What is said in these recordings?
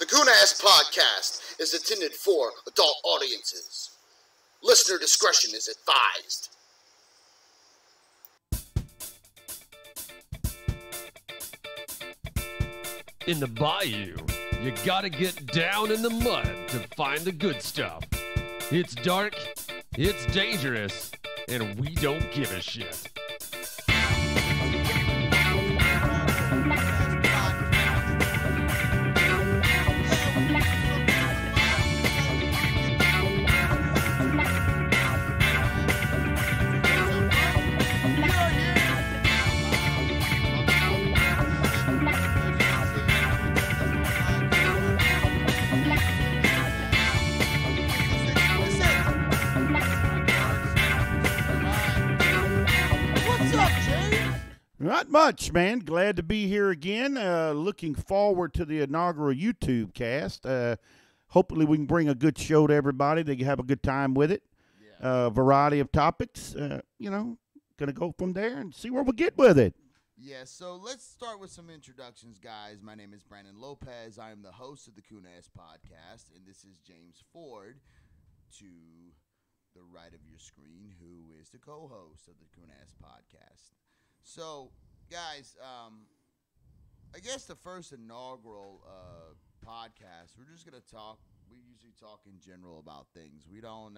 Coonass podcast is intended for adult audiences. Listener discretion is advised. In the bayou, you gotta get down in the mud to find the good stuff. It's dark, it's dangerous, and we don't give a shit. Not much, man. Glad to be here again. Looking forward to the inaugural YouTube cast. Hopefully we can bring a good show to everybody. They can have a good time with it. Variety of topics. Going to go from there and see where we get with it. Yeah, so let's start with some introductions, guys. My name is Brandon Lopez. I am the host of the Coonass podcast, and this is James Ford to the right of your screen, who is the co-host of the Coonass podcast. So, guys, I guess the first inaugural podcast, we're just going to talk. We usually talk in general about things. We don't,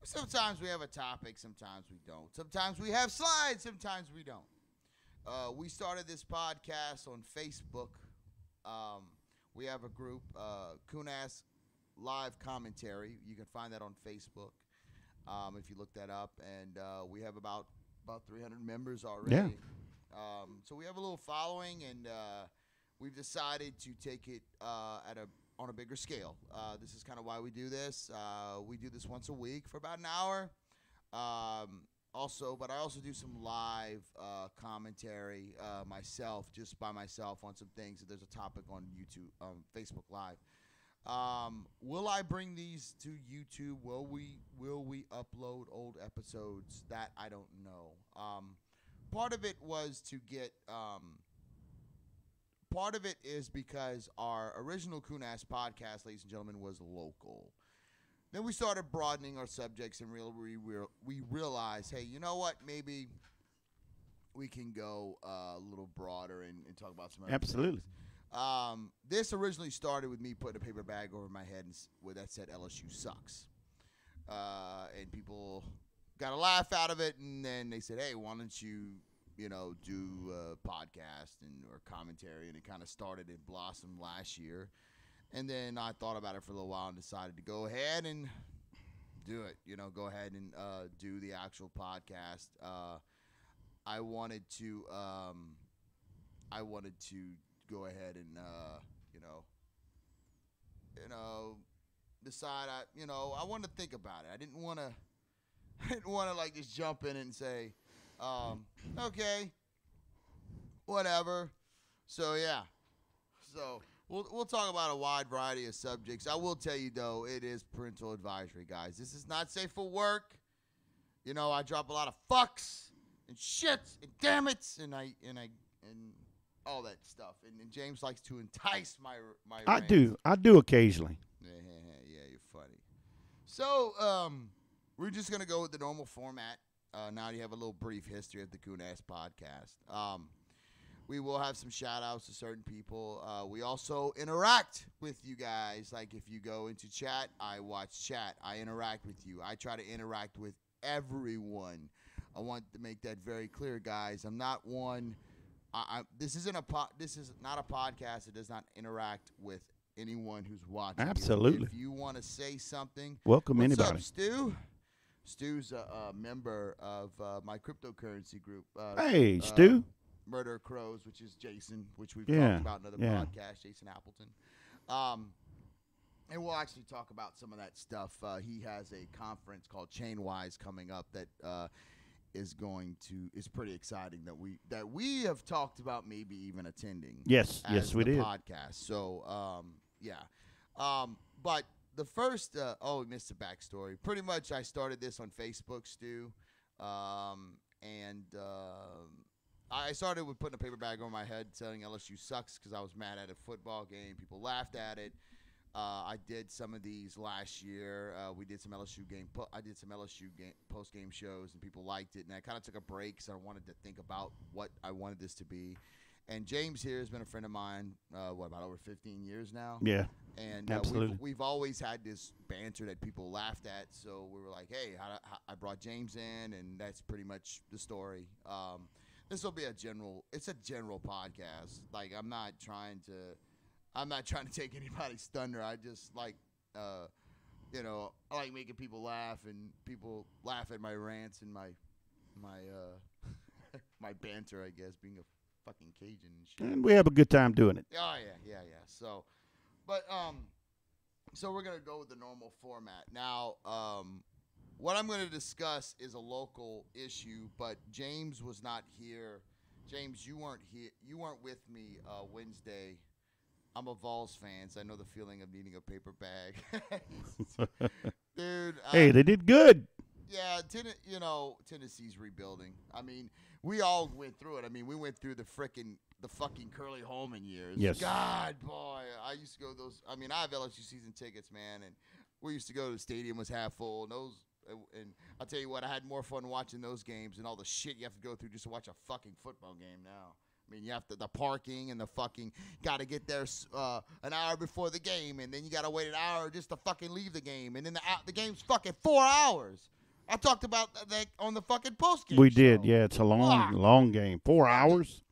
sometimes we have a topic, sometimes we don't. Sometimes we have slides, sometimes we don't. We started this podcast on Facebook. We have a group, Coonass Live Commentary. You can find that on Facebook if you look that up. And we have about 300 members already. Yeah. So we have a little following, and we've decided to take it on a bigger scale. This is kind of why we do this. We do this once a week for about an hour. But I also do some live commentary myself, just by myself on some things. If there's a topic on YouTube, Facebook Live. Will I bring these to YouTube? Will we upload old episodes? That I don't know. Part of it was to get. Part of it is because our original Coonass podcast, ladies and gentlemen, was local. Then we started broadening our subjects, and we realized, hey, you know what? Maybe we can go a little broader and talk about some other Absolutely. things. This originally started with me putting a paper bag over my head where that said LSU sucks. And people got a laugh out of it, and then they said, hey, why don't you, do a podcast or commentary? And it kind of started and blossomed last year. And then I thought about it for a little while and decided to go ahead and do it. Go ahead and do the actual podcast. I wanted to go ahead and decide. I wanted to think about it. I didn't want to like just jump in and say, okay, whatever. So yeah, so. We'll talk about a wide variety of subjects. I will tell you, though, it is parental advisory, guys. This is not safe for work. I drop a lot of fucks and shits and damn it's and all that stuff. And James likes to entice my rants. I do occasionally. Yeah, you're funny. So we're just gonna go with the normal format. Now you have a little brief history of the Coonass podcast. We will have some shout-outs to certain people. We also interact with you guys. Like, if you go into chat, I watch chat. I interact with you. I try to interact with everyone. I want to make that very clear, guys. I'm not one. This is not a podcast that does not interact with anyone who's watching. Absolutely. If you want to say something, welcome what's anybody. Up, Stu? Stu's a member of my cryptocurrency group. Hey, Stu. Murder Crows, which is Jason, which we've talked about in another podcast, Jason Appleton. And we'll actually talk about some of that stuff. He has a conference called Chainwise coming up that is pretty exciting that we have talked about maybe even attending. Yes, we did. Podcast. So but the first we missed the backstory. Pretty much I started this on Facebook, Stu. And I started with putting a paper bag over my head, saying LSU sucks because I was mad at a football game. People laughed at it. I did some of these last year. We did some LSU game. I did some LSU game post game shows, and people liked it. And I kind of took a break because I wanted to think about what I wanted this to be. And James here has been a friend of mine. About over 15 years now? Yeah. And absolutely. we've always had this banter that people laughed at. So we were like, hey, I brought James in, and that's pretty much the story. This will be a general podcast. Like I'm not trying to take anybody's thunder. I just like, I like making people laugh, and people laugh at my rants and my my banter, I guess, being a fucking Cajun and shit. And we have a good time doing it. Oh yeah. So, but so we're gonna go with the normal format now. What I'm going to discuss is a local issue, but James was not here. James, you weren't here. You weren't with me Wednesday. I'm a Vols fan, so I know the feeling of needing a paper bag. Dude. Hey, they did good. Yeah, Tennessee's rebuilding. I mean, we all went through it. I mean, we went through the fucking Curly Holman years. Yes. God, boy. I used to go to those. I mean, I have LSU season tickets, man, and we used to go to the stadium was half full. And I'll tell you what, I had more fun watching those games and all the shit you have to go through just to watch a fucking football game now. I mean, you have the parking and the fucking got to get there an hour before the game, and then you got to wait an hour just to fucking leave the game, and then the game's fucking 4 hours. I talked about that on the fucking post game. We did, yeah. It's a long game. 4 hours.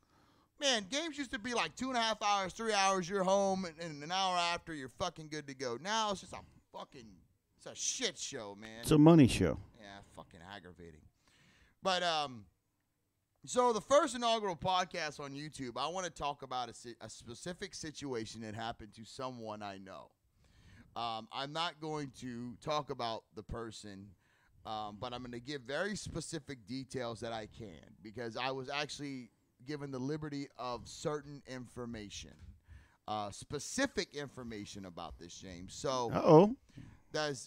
Man, games used to be like 2.5 hours, 3 hours. You're home, and an hour after you're fucking good to go. Now it's just it's a shit show, man. It's a money show. Yeah, fucking aggravating. But so the first inaugural podcast on YouTube, I want to talk about a specific situation that happened to someone I know. I'm not going to talk about the person, but I'm going to give very specific details that I can because I was actually given the liberty of certain information, specific information about this, James. So,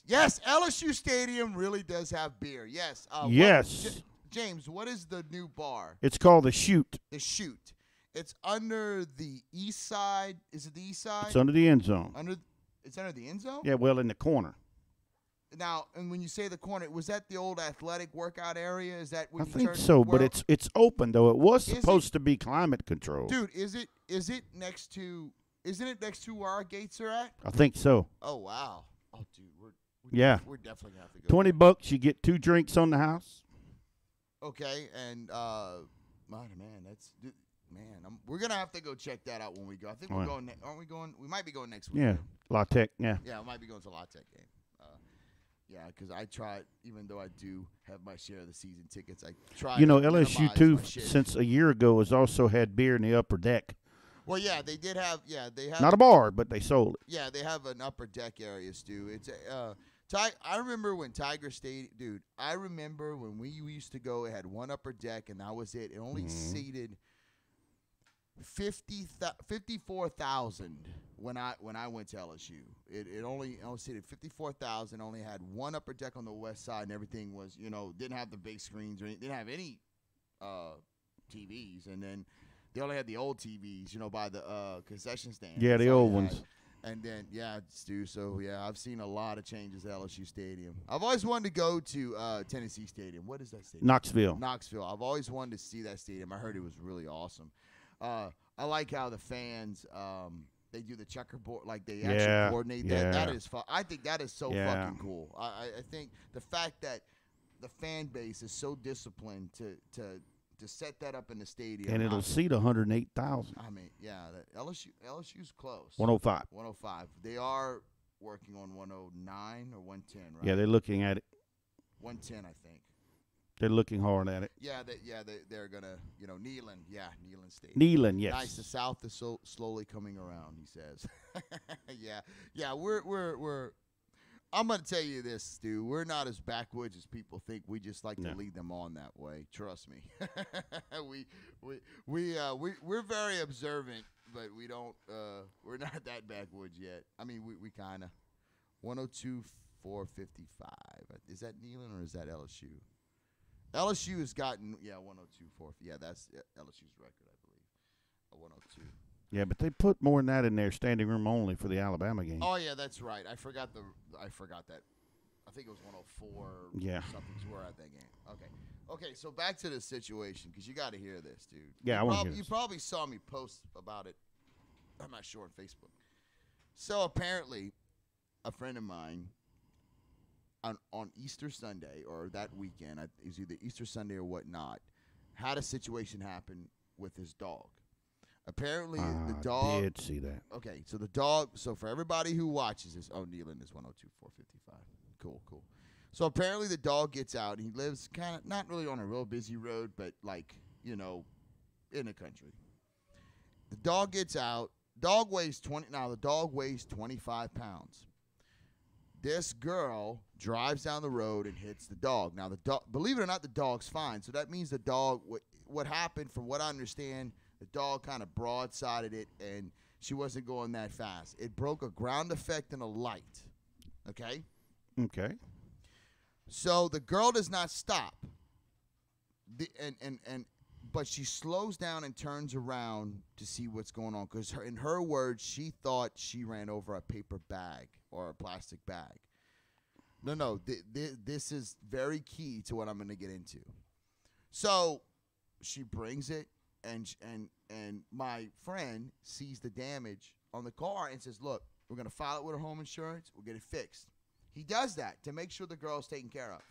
yes, LSU Stadium really does have beer. Yes. Yes. James, what is the new bar? It's called the Shoot. The Shoot. It's under the east side. Is it the east side? It's under the end zone. It's under the end zone? Yeah, well, in the corner. Now, and when you say the corner, was that the old athletic workout area? Is that when I you think turn so, where, but it's open though. It was Is supposed to be climate controlled. Dude, is it next to? Isn't it next to where our gates are at? I think so. Oh wow. Oh dude, we're definitely gonna have to go. $20, you get 2 drinks on the house. Okay, and we're gonna have to go check that out when we go. I think we're going. Aren't we going? We might be going next week. Yeah, La Tech. Yeah. Yeah, I might be going to La Tech game. Yeah, because I tried, even though I do have my share of the season tickets, I tried. LSU too, since a year ago, has also had beer in the upper deck. Well, yeah, they did have. Yeah, they have. Not a bar, but they sold it. Yeah, they have an upper deck area, Stu. It's I remember when Tiger Stadium, dude. I remember when we used to go. It had one upper deck, and that was it. It only seated 54,000 when I went to LSU. It only seated 54,000. Only had one upper deck on the west side, and everything was didn't have the big screens or anything. Didn't have any TVs, and then they only had the old TVs, by the concession stand. Yeah, the old ones. And then, Stu, so, yeah, I've seen a lot of changes at LSU Stadium. I've always wanted to go to Tennessee Stadium. What is that stadium? Knoxville. I've always wanted to see that stadium. I heard it was really awesome. I like how the fans, they do the checkerboard, like they actually coordinate that. That is fun. I think that is so fucking cool. I think the fact that the fan base is so disciplined to set that up in the stadium. And it'll seat 108,000. I mean, yeah, LSU's close. 105. 105. They are working on 109 or 110, right? Yeah, they're looking at it. 110, I think. They're looking hard at it. Yeah, they're gonna, Neyland. Yeah, Neyland Stadium. Neyland, yes. Nice. The South is so slowly coming around, he says. Yeah. We're. I'm going to tell you this, Stu. We're not as backwoods as people think. We just like to lead them on that way. Trust me. We're very observant, but we don't. We're not that backwoods yet. I mean, we kind of. 102.455. Is that Neyland or is that LSU? LSU has gotten 102.4. Yeah, that's LSU's record, I believe. 102. Yeah, but they put more than that in their standing room only for the Alabama game. Oh yeah, that's right. I forgot that. I think it was 104. Yeah. Something to where at that game. Okay. So back to the situation because you got to hear this, dude. Yeah, I want to hear You this. probably saw me post about it. I'm not sure on Facebook. So apparently, a friend of mine on Easter Sunday or that weekend, it was either Easter Sunday or whatnot, had a situation happen with his dog. Apparently, the dog. I did see that. Okay, so the dog. So for everybody who watches this, Nealon is 102.455. Cool. So apparently the dog gets out. And he lives kind of not really on a real busy road, but like in the country. The dog gets out. Dog weighs 20. Now the dog weighs 25 pounds. This girl drives down the road and hits the dog. Now the dog, believe it or not, the dog's fine. So that means the dog. What happened, from what I understand, the dog kind of broadsided it, and she wasn't going that fast. It broke a ground effect and a light. Okay. Okay. So the girl does not stop. But she slows down and turns around to see what's going on because in her words, she thought she ran over a paper bag or a plastic bag. No. This is very key to what I'm going to get into. So she brings it, and my friend sees the damage on the car and says, "Look, we're going to file it with her home insurance. We'll get it fixed." He does that to make sure the girl's taken care of.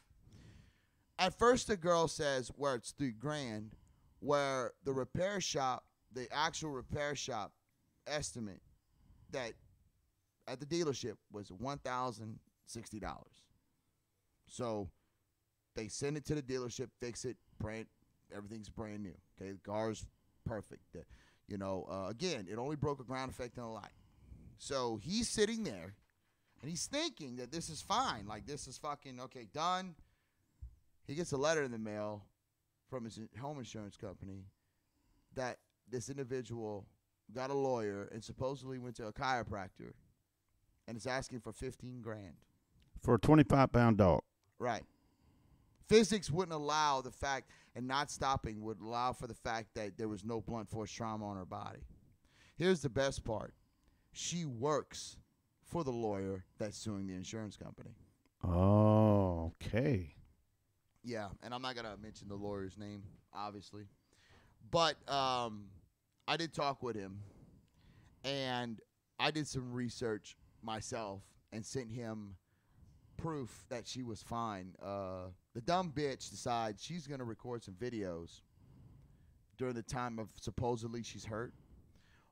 At first, the girl says, where it's $3,000, where the repair shop, the actual repair shop estimate that at the dealership was $1,060. So they send it to the dealership, fix it, everything's brand new. Okay, the car's perfect. Again, it only broke a ground effect and a light. So he's sitting there. And he's thinking that this is fine. Like, this is fucking, okay, done. He gets a letter in the mail from his home insurance company that this individual got a lawyer and supposedly went to a chiropractor and is asking for $15,000. For a 25-pound dog. Right. Physics wouldn't allow the fact, and not stopping would allow for the fact that there was no blunt force trauma on her body. Here's the best part. She works for the lawyer that's suing the insurance company. Oh, okay. Yeah, and I'm not going to mention the lawyer's name, obviously. But I did talk with him, and I did some research myself and sent him proof that she was fine. The dumb bitch decides she's going to record some videos during the time of supposedly she's hurt.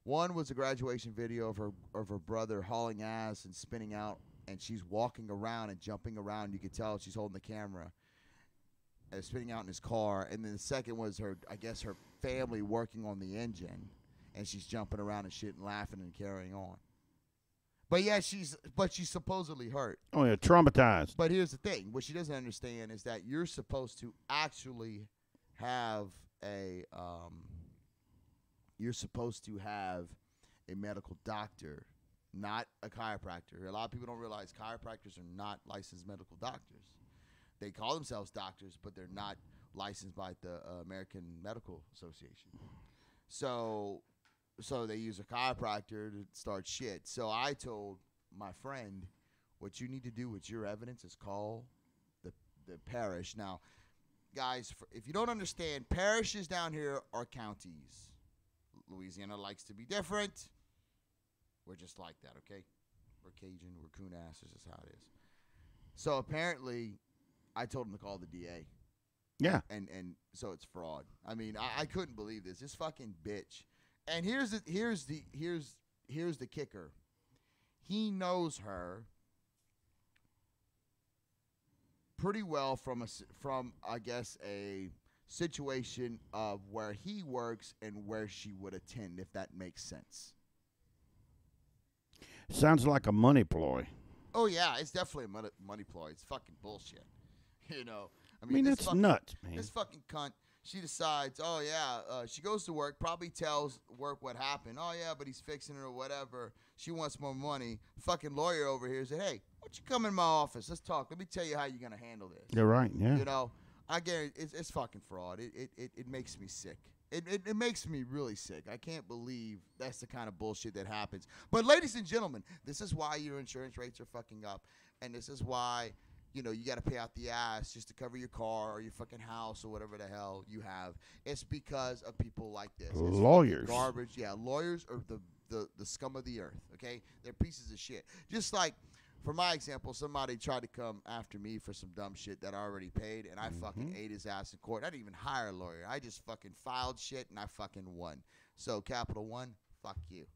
One was a graduation video of her brother hauling ass and spinning out, and she's walking around and jumping around. You could tell she's holding the camera, spinning out in his car. And then the second was her family working on the engine, and she's jumping around and shit and laughing and carrying on. But yeah, she's supposedly hurt. Oh yeah, traumatized. But here's the thing: what she doesn't understand is that you're supposed to actually have a medical doctor, not a chiropractor. A lot of people don't realize chiropractors are not licensed medical doctors. They call themselves doctors, but they're not licensed by the American Medical Association. So they use a chiropractor to start shit. So I told my friend, what you need to do with your evidence is call the parish. Now, guys, if you don't understand, parishes down here are counties. Louisiana likes to be different. We're just like that, okay? We're Cajun, we're Coonass, this is how it is. So apparently, I told him to call the DA. Yeah. And so it's fraud. I mean, I couldn't believe this. This fucking bitch. And here's the kicker. He knows her pretty well from I guess a situation of where he works and where she would attend, if that makes sense. Sounds like a money ploy. Oh yeah, it's definitely a money ploy. It's fucking bullshit. You know. I mean it's nuts, man. This fucking cunt. She decides, oh, yeah, she goes to work, probably tells work what happened. Oh, yeah, but he's fixing it or whatever. She wants more money. Fucking lawyer over here said, hey, why don't you come in my office? Let's talk. Let me tell you how you're going to handle this. You're right, yeah. You know, I guarantee it's fucking fraud. It makes me sick. It makes me really sick. I can't believe that's the kind of bullshit that happens. But ladies and gentlemen, this is why your insurance rates are fucking up, and this is why you got to pay out the ass just to cover your car or your fucking house or whatever the hell you have. It's because of people like this. It's lawyers. Garbage. Yeah, lawyers are the scum of the earth. Okay, they're pieces of shit. Just like. For my example, somebody tried to come after me for some dumb shit that I already paid, and I fucking ate his ass in court. I didn't even hire a lawyer. I just fucking filed shit, and I fucking won. So, Capital One, fuck you.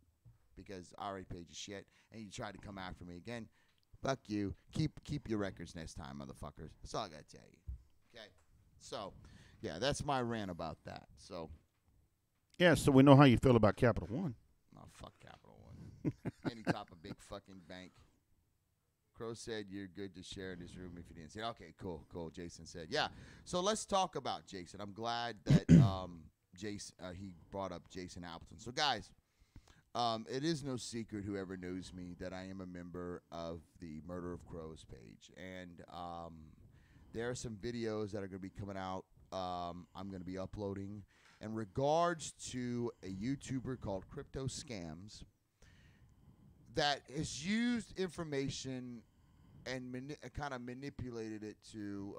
Because I already paid your shit, and you tried to come after me again. Fuck you. Keep your records next time, motherfuckers. That's all I got to tell you. Okay? So, yeah, that's my rant about that. So. Yeah, so we know how you feel about Capital One. Oh, fuck Capital One. Any type of big fucking bank. Crow said you're good to share in this room if you didn't say it. Okay, cool. Jason said, yeah. So let's talk about Jason. I'm glad that Jason he brought up Jason Appleton. So guys, it is no secret, whoever knows me, that I am a member of the Murder of Crows page, and there are some videos that are going to be coming out. I'm going to be uploading in regards to a YouTuber called Crypto Scams that has used information and kind of manipulated it to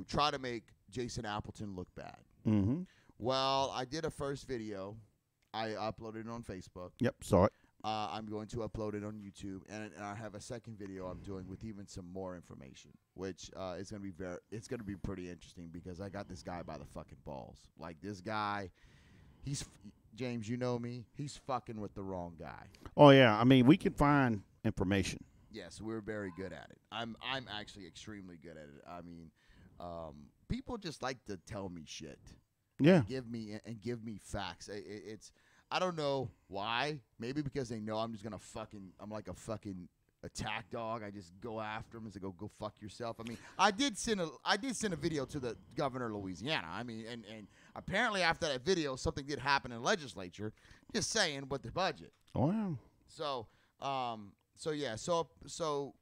try to make Jason Appleton look bad. Mm-hmm. Well, I did a first video. I uploaded it on Facebook. Yep, saw it. I'm going to upload it on YouTube, and I have a second video I'm doing with even some more information, which is going to be it's going to be pretty interesting because I got this guy by the fucking balls. Like this guy, James, you know me. He's fucking with the wrong guy. Oh yeah, I mean we can find information. Yes, we're very good at it. I'm actually extremely good at it. I mean, people just like to tell me shit. Yeah. Give me facts. It's I don't know why. Maybe because they know I'm like a fucking attack dog. I just go after them and say, go fuck yourself. I mean, I did send a video to the governor of Louisiana. I mean, and apparently after that video, something did happen in the legislature. Just saying, with the budget. Wow. So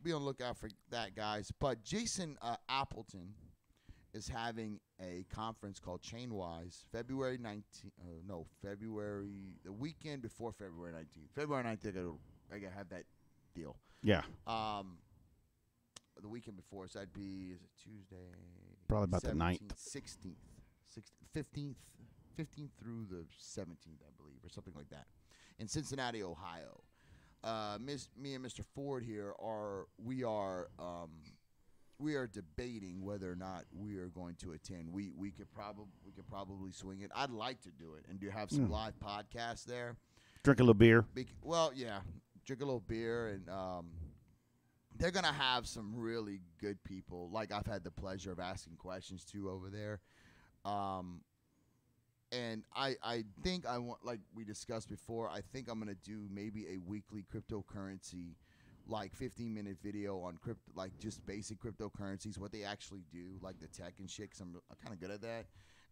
be on the lookout for that, guys. But Jason Appleton is having a conference called Chainwise, February 19th. The weekend before February 19th. February 19th, I gotta have that deal. Yeah. The weekend before, so that'd be, is it Tuesday? Probably about the 9th. 16th, 15th through the 17th, I believe, or something like that, in Cincinnati, Ohio. Me and Mr. Ford here we are debating whether or not we are going to attend. We could probably swing it. I'd like to do it and have some live podcasts there. Drink a little beer. Drink a little beer, and they're gonna have some really good people. Like I've had the pleasure of asking questions to over there. And I think I want, like we discussed before, I think I'm going to do maybe a weekly cryptocurrency, like 15-minute video on like just basic cryptocurrencies, what they actually do, like the tech and shit, because I'm kind of good at that.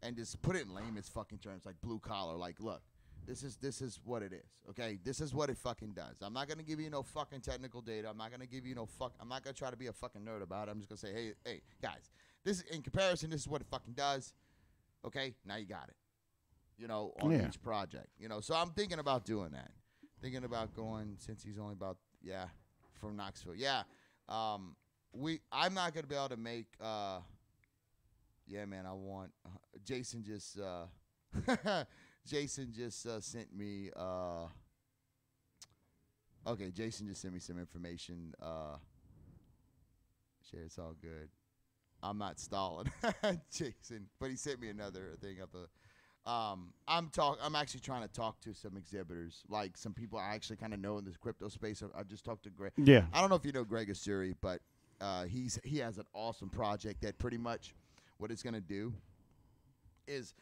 And just put it in layman's fucking terms, like blue collar. Like, look, this is what it is, okay? This is what it fucking does. I'm not going to give you no fucking technical data. I'm not going to give you I'm not going to try to be a fucking nerd about it. I'm just going to say, hey, guys, this in comparison, this is what it fucking does. Okay, now you got it. On each project. So I'm thinking about doing that. Thinking about going, since he's only about, from Knoxville. Yeah. I'm not going to be able to make, I want, Jason just sent me, Jason just sent me some information. Share, it's all good. I'm not stalling, Jason, but he sent me another thing up I'm actually trying to talk to some exhibitors, like some people I actually kind of know in this crypto space. I just talked to Greg. Yeah. I don't know if you know Greg Asuri, but he has an awesome project that pretty much what it's going to do is,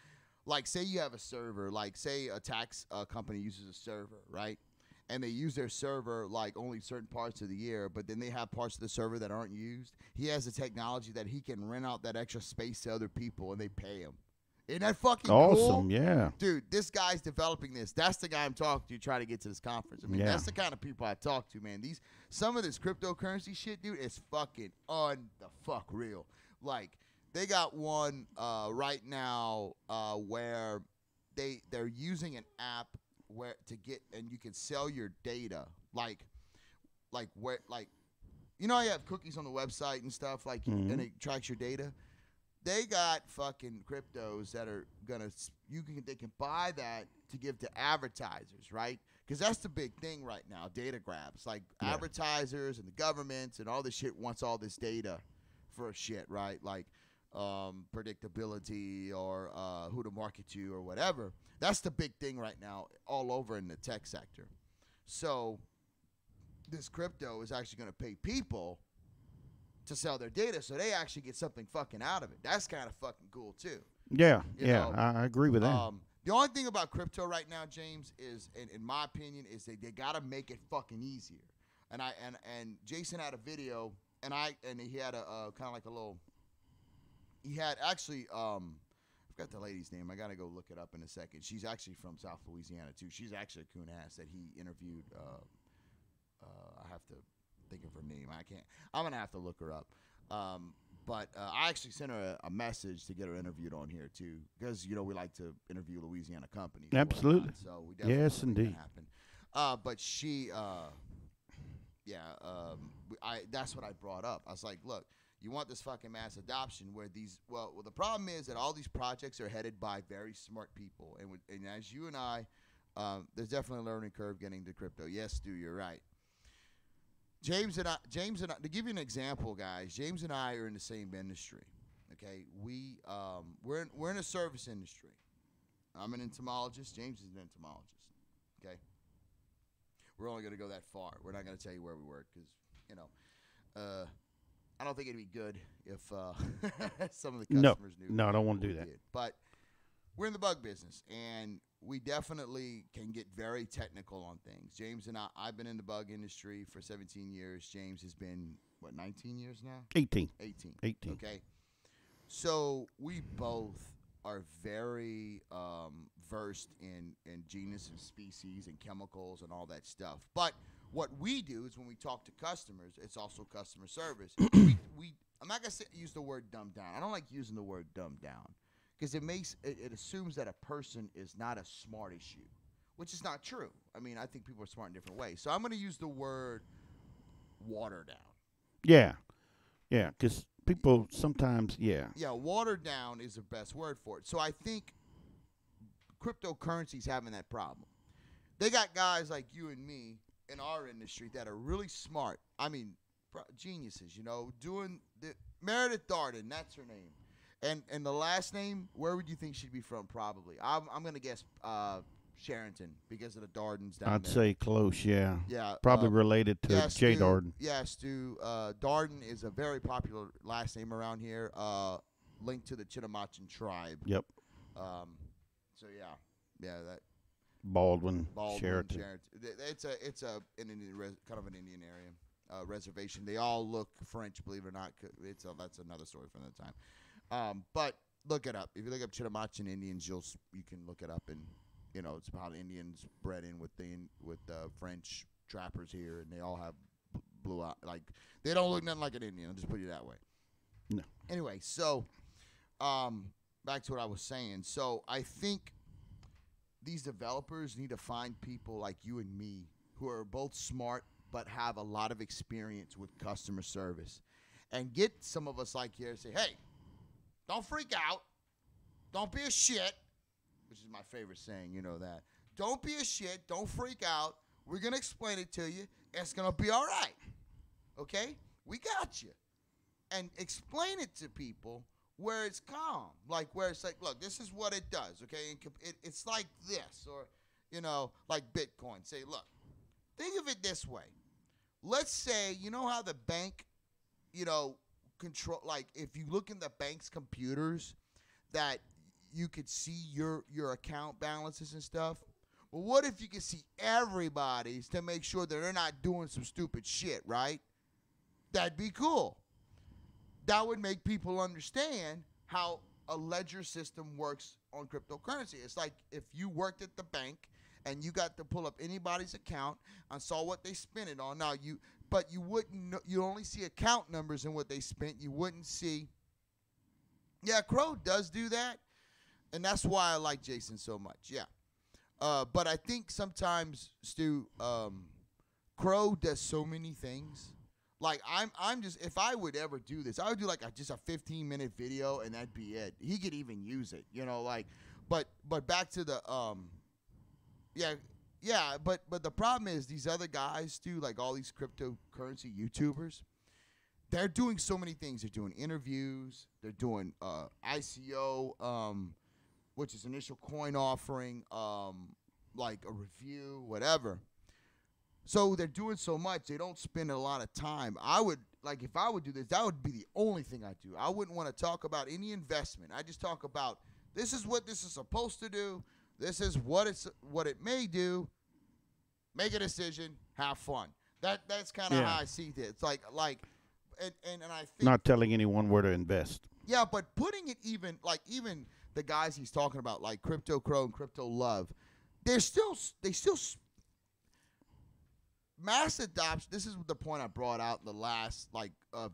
like, say you have a server, like say a tax company uses a server, right? And they use their server like only certain parts of the year, but then they have parts of the server that aren't used. He has the technology that he can rent out that extra space to other people, and they pay him. Isn't that fucking Awesome, cool? yeah. Dude, this guy's developing this. That's the guy I'm talking to trying to get to this conference. I mean, Yeah. that's the kind of people I talk to, man. Some of this cryptocurrency shit, dude, is fucking real. Like, they got one right now where they're using an app where to get, and you can sell your data. Like where, like, you know, you have cookies on the website and stuff, like, and it tracks your data. They got fucking cryptos that are they can buy that to give to advertisers, right? Because that's the big thing right now, data grabs. Like, advertisers and the governments and all this shit wants all this data for shit, right? Like predictability or who to market to or whatever. That's the big thing right now all over in the tech sector. So this crypto is actually going to pay people to sell their data, so they actually get something fucking out of it. That's kind of fucking cool too. Yeah, You yeah, know, I agree with that. The only thing about crypto right now, James, is, in my opinion, is they got to make it fucking easier. And Jason had a video, and he had a kind of like a little. He had actually, I forgot the lady's name. I gotta go look it up in a second. She's actually from South Louisiana too. She's actually a Coonass that he interviewed. I have to think of her name. I'm gonna have to look her up. But I actually sent her a message to get her interviewed on here too, because we like to interview Louisiana companies. Absolutely. So we definitely Yes, make that indeed. happen. But she, that's what I brought up. I was like, look, you want this fucking mass adoption where the problem is that all these projects are headed by very smart people, and as you and I, there's definitely a learning curve getting to crypto. Yes, Stu, you're right. James and I, to give you an example, guys, James and I are in the same industry. Okay, we're in a service industry. I'm an entomologist. James is an entomologist. Okay, we're only going to go that far. We're not going to tell you where we work because I don't think it'd be good if some of the customers knew. No, I don't want to do that. But we're in the bug business, and we definitely can get very technical on things. James and I've been in the bug industry for 17 years. James has been, 19 years now? 18. 18. Okay. So we both are very versed in genus and species and chemicals and all that stuff. But what we do is when we talk to customers, it's also customer service. I'm not going to use the word dumbed down. I don't like using the word dumbed down because it assumes that a person is not as smart as you, which is not true. I mean, I think people are smart in different ways. So I'm going to use the word water down. Yeah, because people sometimes, Yeah, watered down is the best word for it. So I think cryptocurrency's having that problem. They got guys like you and me in our industry that are really smart. I mean, geniuses, doing the Meredith Darden, that's her name. And the last name, where would you think she'd be from? Probably. I'm going to guess Sherrington because of the Dardens down I'd there. say close, yeah. Yeah. Probably related to Jay Darden. Yes, Stu. Darden is a very popular last name around here, linked to the Chittamachen tribe. Yep. So, yeah, that. Baldwin, Sheraton. It's an Indian, kind of an Indian area, reservation. They all look French, believe it or not. That's another story from that time. But look it up. If you look up Chittamachen Indians, you can look it up, and it's about Indians bred in with French trappers here, and they all have blue eye. Like, they don't look nothing like an Indian. I'll just put it that way. No. Anyway, so back to what I was saying. So I think these developers need to find people like you and me who are both smart but have a lot of experience with customer service, and get some of us like here and say, hey, don't freak out. Don't be a shit, which is my favorite saying, that. Don't be a shit. Don't freak out. We're going to explain it to you. It's going to be all right. Okay? We got you. And explain it to people where it's calm. Like, where it's like, look, this is what it does, okay? It's like this, or, like Bitcoin. Say, look, think of it this way. Let's say, how the bank, control, like, if you look in the bank's computers that you could see your account balances and stuff. Well, what if you could see everybody's to make sure that they're not doing some stupid shit, right? That'd be cool. That would make people understand how a ledger system works on cryptocurrency. It's like if you worked at the bank and you got to pull up anybody's account and saw what they spent it on. Now but you wouldn't know, you only see account numbers and what they spent. You wouldn't see. Yeah, Crow does do that, and that's why I like Jason so much. Yeah, but I think sometimes Stu, Crow does so many things. Like I'm just, if I would ever do this, I would do like just a 15-minute video and that'd be it. He could even use it, like. But back to the but the problem is these other guys do, like all these cryptocurrency YouTubers. They're doing so many things. They're doing interviews. They're doing ICO, which is initial coin offering, like a review, whatever. So they're doing so much, they don't spend a lot of time. I would, like, if I would do this, that would be the only thing I do. I wouldn't want to talk about any investment. I just talk about, this is what this is supposed to do. This is what it may do. Make a decision. Have fun. That's kind of how I see it. It's like, and I think. Not telling anyone where to invest. Yeah, but putting it even the guys he's talking about, like Crypto Crow and Crypto Love, they still mass adoption. This is the point I brought out in the last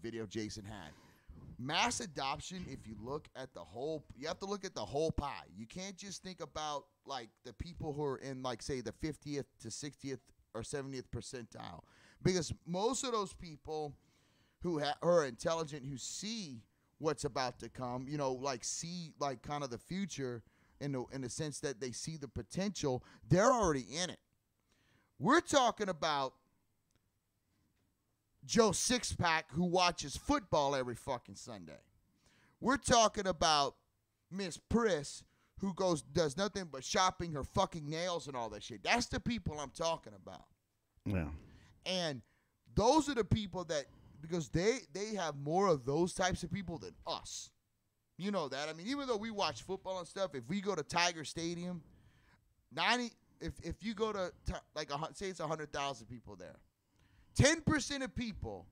video Jason had. Mass adoption, if you look at the whole, you have to look at the whole pie. You can't just think about like the people who are in like say the 50th to 60th or 70th percentile, because most of those people who are intelligent, who see what's about to come, like see like kind of the future in the sense that they see the potential, they're already in it. We're talking about Joe Sixpack who watches football every fucking Sunday. We're talking about Miss Priss who does nothing but shopping her fucking nails and all that shit. That's the people I'm talking about. Yeah. And those are the people that, because they have more of those types of people than us. You know that. I mean, even though we watch football and stuff, if we go to Tiger Stadium, if you go to say it's 100,000 people there, 10% of people,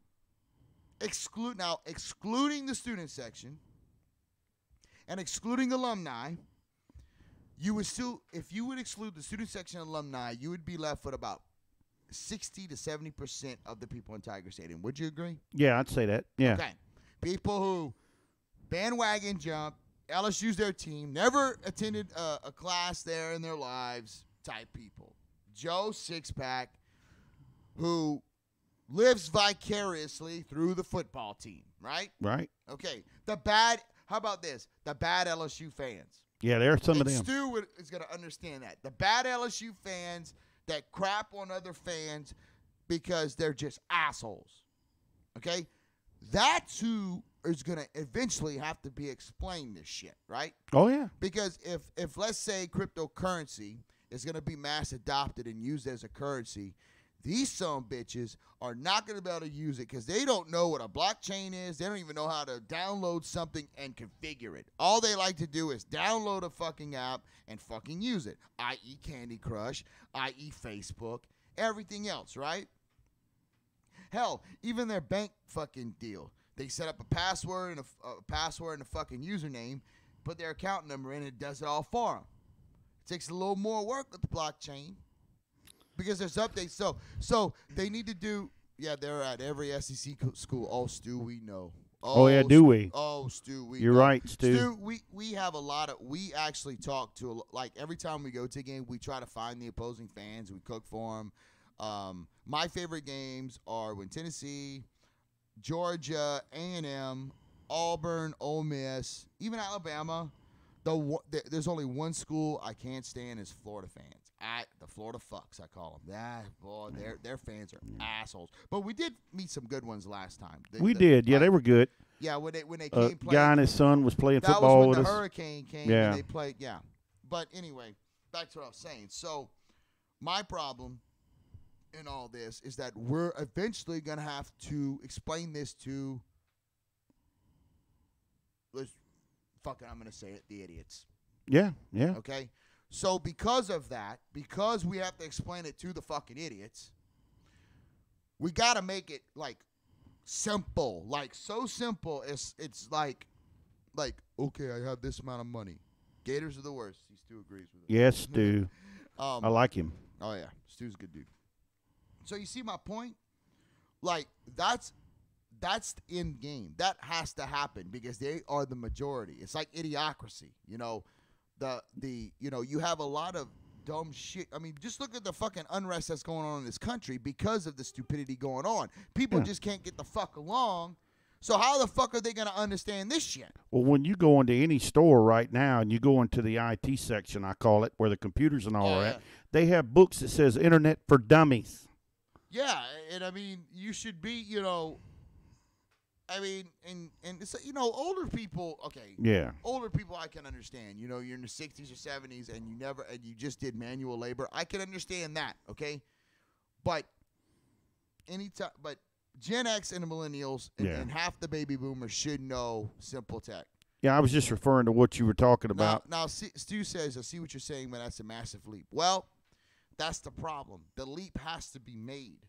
excluding the student section and excluding alumni, you would still, if you would exclude the student section and alumni, you would be left with about 60 to 70% of the people in Tiger Stadium. Would you agree? Yeah, I'd say that. Yeah. Okay. People who bandwagon jump, LSU's their team, never attended a class there in their lives type people. Joe Sixpack, who lives vicariously through the football team, right? Right. Okay. How about this? The bad LSU fans. Yeah, there are some of them. Stu is going to understand that. The bad LSU fans that crap on other fans because they're just assholes. Okay? That's who is going to eventually have to be explained this shit, right? Oh, yeah. Because if let's say cryptocurrency is going to be mass adopted and used as a currency, these some bitches are not going to be able to use it because they don't know what a blockchain is. They don't even know how to download something and configure it. All they like to do is download a fucking app and fucking use it, i.e. Candy Crush, i.e. Facebook, everything else, right? Hell, even their bank fucking deal. They set up a password and a fucking username, put their account number in, and it does it all for them. It takes a little more work with the blockchain. Because there's updates. So they need to do, they're at every SEC school. Oh, Stu, we know. Oh yeah, do we? Oh, Stu, we You're know. right, Stu. Stu, we have a lot of, we actually talk to, like, every time we go to a game, we try to find the opposing fans. We cook for them. My favorite games are when Tennessee, Georgia, A&M, Auburn, Ole Miss, even Alabama. There's only one school I can't stand is Florida fans. The Florida fucks, I call them. Boy, their fans are assholes. But we did meet some good ones last time. We did. Yeah, they were good. Yeah, when they came playing. Guy and his son was playing that football was with when us. the hurricane came and they played. Yeah. But anyway, back to what I was saying. So my problem in all this is that we're eventually going to have to explain this to, I'm going to say it, the idiots. Yeah, yeah. Okay? So because of that, because we have to explain it to the fucking idiots, we got to make it, like, simple. Like, so simple, it's like, okay, I have this amount of money. Gators are the worst. Stu agrees with it. Yes, Stu. I like him. Oh yeah, Stu's a good dude. So you see my point? Like that's the end game. That has to happen because they are the majority. It's like idiocracy. You know, you have a lot of dumb shit. I mean, just look at the fucking unrest that's going on in this country because of the stupidity going on. People just can't get the fuck along. So how the fuck are they going to understand this shit? Well, when you go into any store right now and you go into the IT section, I call it, where the computers and all that, they have books that says Internet for Dummies. Yeah, and I mean, you should be, you know, I mean, and it's, you know, older people, okay. Yeah. Older people I can understand. You know, you're in the 60s or 70s and you just did manual labor. I can understand that, okay? But Gen X and the millennials and half the baby boomers should know simple tech. Yeah, I was just referring to what you were talking about. Now Stu says, I see what you're saying, but that's a massive leap. Well, that's the problem. The leap has to be made.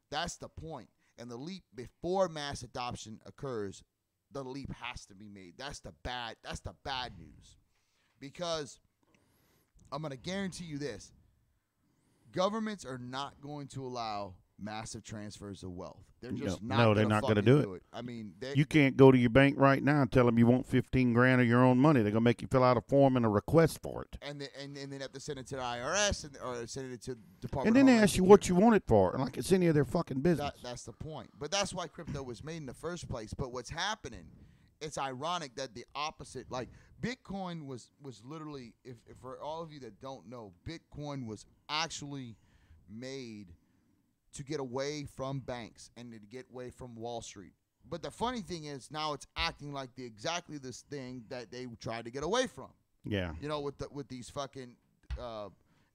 That's the point. And the leap before mass adoption occurs, the leap has to be made. That's the bad news. Because I'm going to guarantee you this. Governments are not going to allow massive transfers of wealth. They're just they're not going to do it. I mean, you can't go to your bank right now and tell them you want $15,000 of your own money. They're going to make you fill out a form and a request for it. And then have to send it to the IRS or send it to the Department. And then they ask you what you want it for, and like it's any of their fucking business. That's the point. But that's why crypto was made in the first place. But what's happening? It's ironic that the opposite, like Bitcoin was literally, if for all of you that don't know, Bitcoin was actually made to get away from banks and to get away from Wall Street. But the funny thing is now it's acting like exactly this thing that they tried to get away from. Yeah. You know, with these fucking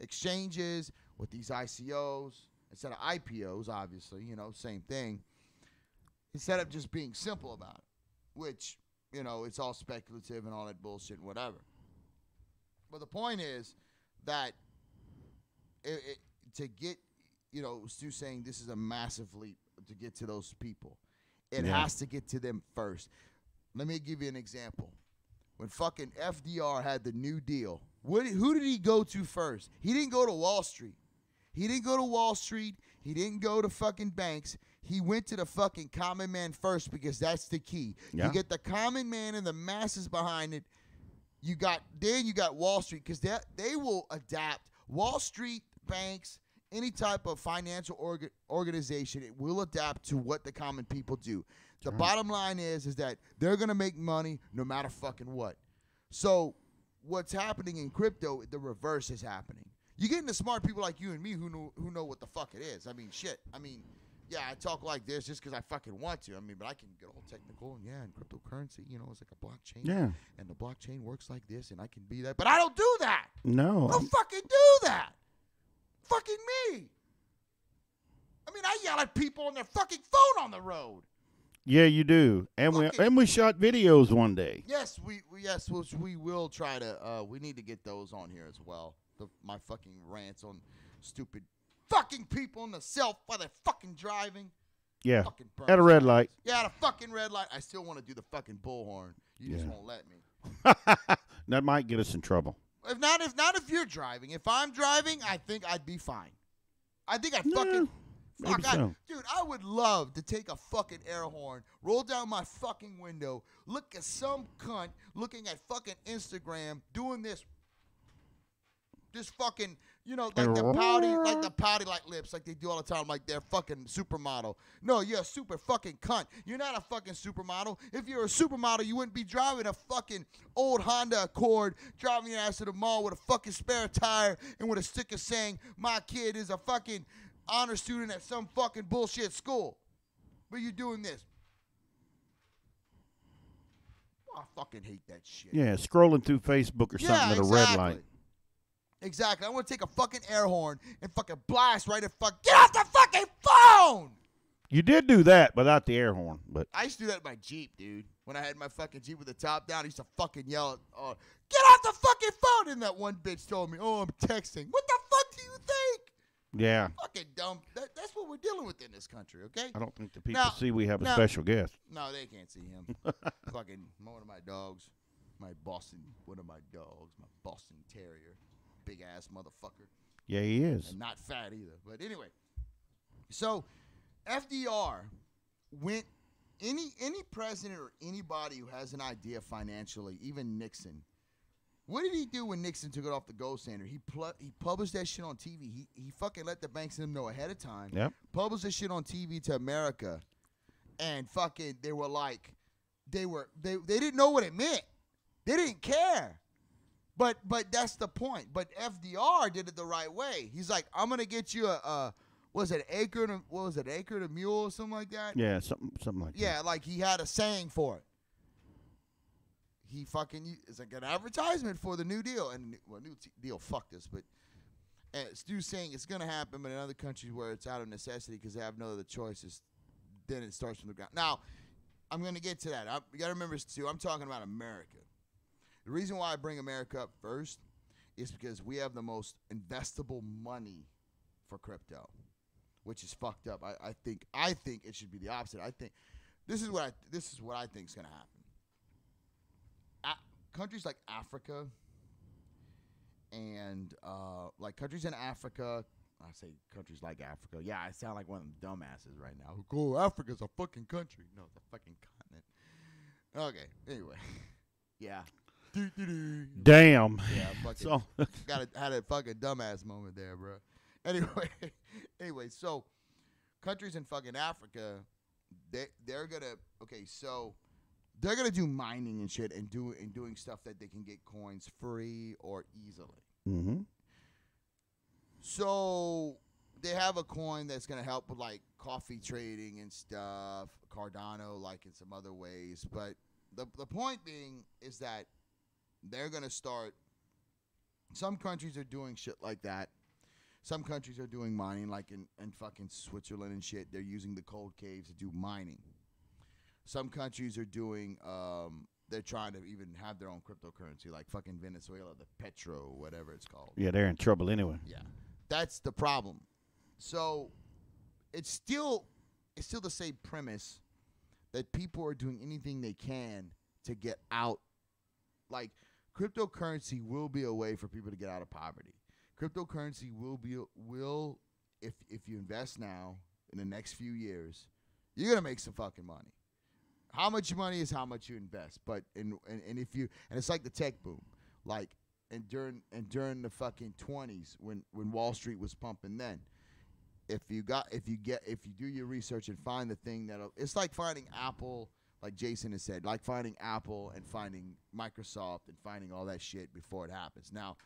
exchanges, with these ICOs, instead of IPOs, obviously, you know, same thing. Instead of just being simple about it, which, you know, it's all speculative and all that bullshit and whatever. But the point is that to get, you know, Stu saying this is a massive leap to get to those people. It has to get to them first. Let me give you an example. When fucking FDR had the New Deal, who did he go to first? He didn't go to Wall Street. He didn't go to Wall Street. He didn't go to fucking banks. He went to the fucking common man first because that's the key. Yeah. You get the common man and the masses behind it. You got Wall Street because they will adapt. Wall Street, banks, any type of financial organization, it will adapt to what the common people do. The bottom line is that they're going to make money no matter fucking what. So what's happening in crypto, the reverse is happening. You get into smart people like you and me who know what the fuck it is. I mean, shit. I mean, yeah, I talk like this just because I fucking want to. I mean, but I can get all technical. And, yeah, and cryptocurrency, you know, it's like a blockchain. Yeah. And the blockchain works like this, and I can be that. But I don't do that. No. I don't fucking do that. Fucking me. I mean, I yell at people on their fucking phone on the road. Yeah, you do. And we shot videos one day. Yes, we will try to. We need to get those on here as well. My fucking rants on stupid fucking people in the self while they're fucking driving. Yeah. At a red light. Yeah, at a fucking red light. I still want to do the fucking bullhorn. You just won't let me. That might get us in trouble. If not, if you're driving. If I'm driving, I think I'd be fine. I think I'd fucking... Fuck, so. Dude, I would love to take a fucking air horn, roll down my fucking window, look at some cunt looking at fucking Instagram doing this fucking, you know, like the pouty like lips like they do all the time, like they're fucking supermodel. No, you're a super fucking cunt. You're not a fucking supermodel. If you're a supermodel, you wouldn't be driving a fucking old Honda Accord, driving your ass to the mall with a fucking spare tire and with a sticker saying, my kid is a fucking honor student at some fucking bullshit school. But you're doing this. I fucking hate that shit. Yeah, scrolling through Facebook or something at a red light. Exactly. I want to take a fucking air horn and fucking blast right at get off the fucking phone! You did do that without the air horn, but I used to do that in my Jeep, dude. When I had my fucking Jeep with the top down, I used to fucking yell at, get off the fucking phone! And that one bitch told me, oh, I'm texting. What the fuck do you think? Yeah. Fucking dumb. That's what we're dealing with in this country, okay? I don't think the people see we have a special guest. No, they can't see him. Fucking one of my dogs. one of my dogs, my Boston Terrier, big ass motherfucker. Yeah, he is. And not fat either. But anyway, so FDR went, any president or anybody who has an idea financially, even Nixon, what did he do when Nixon took it off the gold standard? He published that shit on TV. He fucking let the banks know ahead of time. Yep. Published this shit on TV to America, and fucking they were like, they didn't know what it meant. They didn't care. But that's the point. But FDR did it the right way. He's like, I'm gonna get you acre to mule or something like that? Yeah, something like that. Yeah, like he had a saying for it. He fucking, it's like an advertisement for the New Deal. And, well, New Deal fucked us, but Stu's saying it's going to happen, but in other countries where it's out of necessity because they have no other choices, then it starts from the ground. Now, I'm going to get to that. You got to remember, Stu, I'm talking about America. The reason why I bring America up first is because we have the most investable money for crypto, which is fucked up. I think it should be the opposite. I think this is what I think is going to happen. Countries like Africa and like countries in Africa, I say countries like Africa. Yeah, I sound like one of them dumbasses right now. Cool, Africa's a fucking country. No, it's a fucking continent. Okay, anyway, yeah. Damn. Yeah, fucking had a fucking dumbass moment there, bro. Anyway, so countries in fucking Africa, they're gonna do mining and shit and doing stuff that they can get coins free or easily. Mm-hmm. So they have a coin that's gonna help with like coffee trading and stuff, Cardano, like in some other ways. But the point being is that they're gonna start. Some countries are doing shit like that. Some countries are doing mining, like in fucking Switzerland and shit. They're using the cold caves to do mining. Some countries are doing, they're trying to even have their own cryptocurrency, like fucking Venezuela, the Petro, whatever it's called. Yeah, they're in trouble anyway. Yeah, that's the problem. So it's still the same premise that people are doing anything they can to get out. Like, cryptocurrency will be a way for people to get out of poverty. Cryptocurrency will if you invest now in the next few years, you're gonna make some fucking money. How much money is how much you invest, but and it's like the tech boom, like during the fucking 20s when Wall Street was pumping. Then, if you do your research and find the thing it's like finding Apple, like Jason has said, like finding Apple and finding Microsoft and finding all that shit before it happens. Now,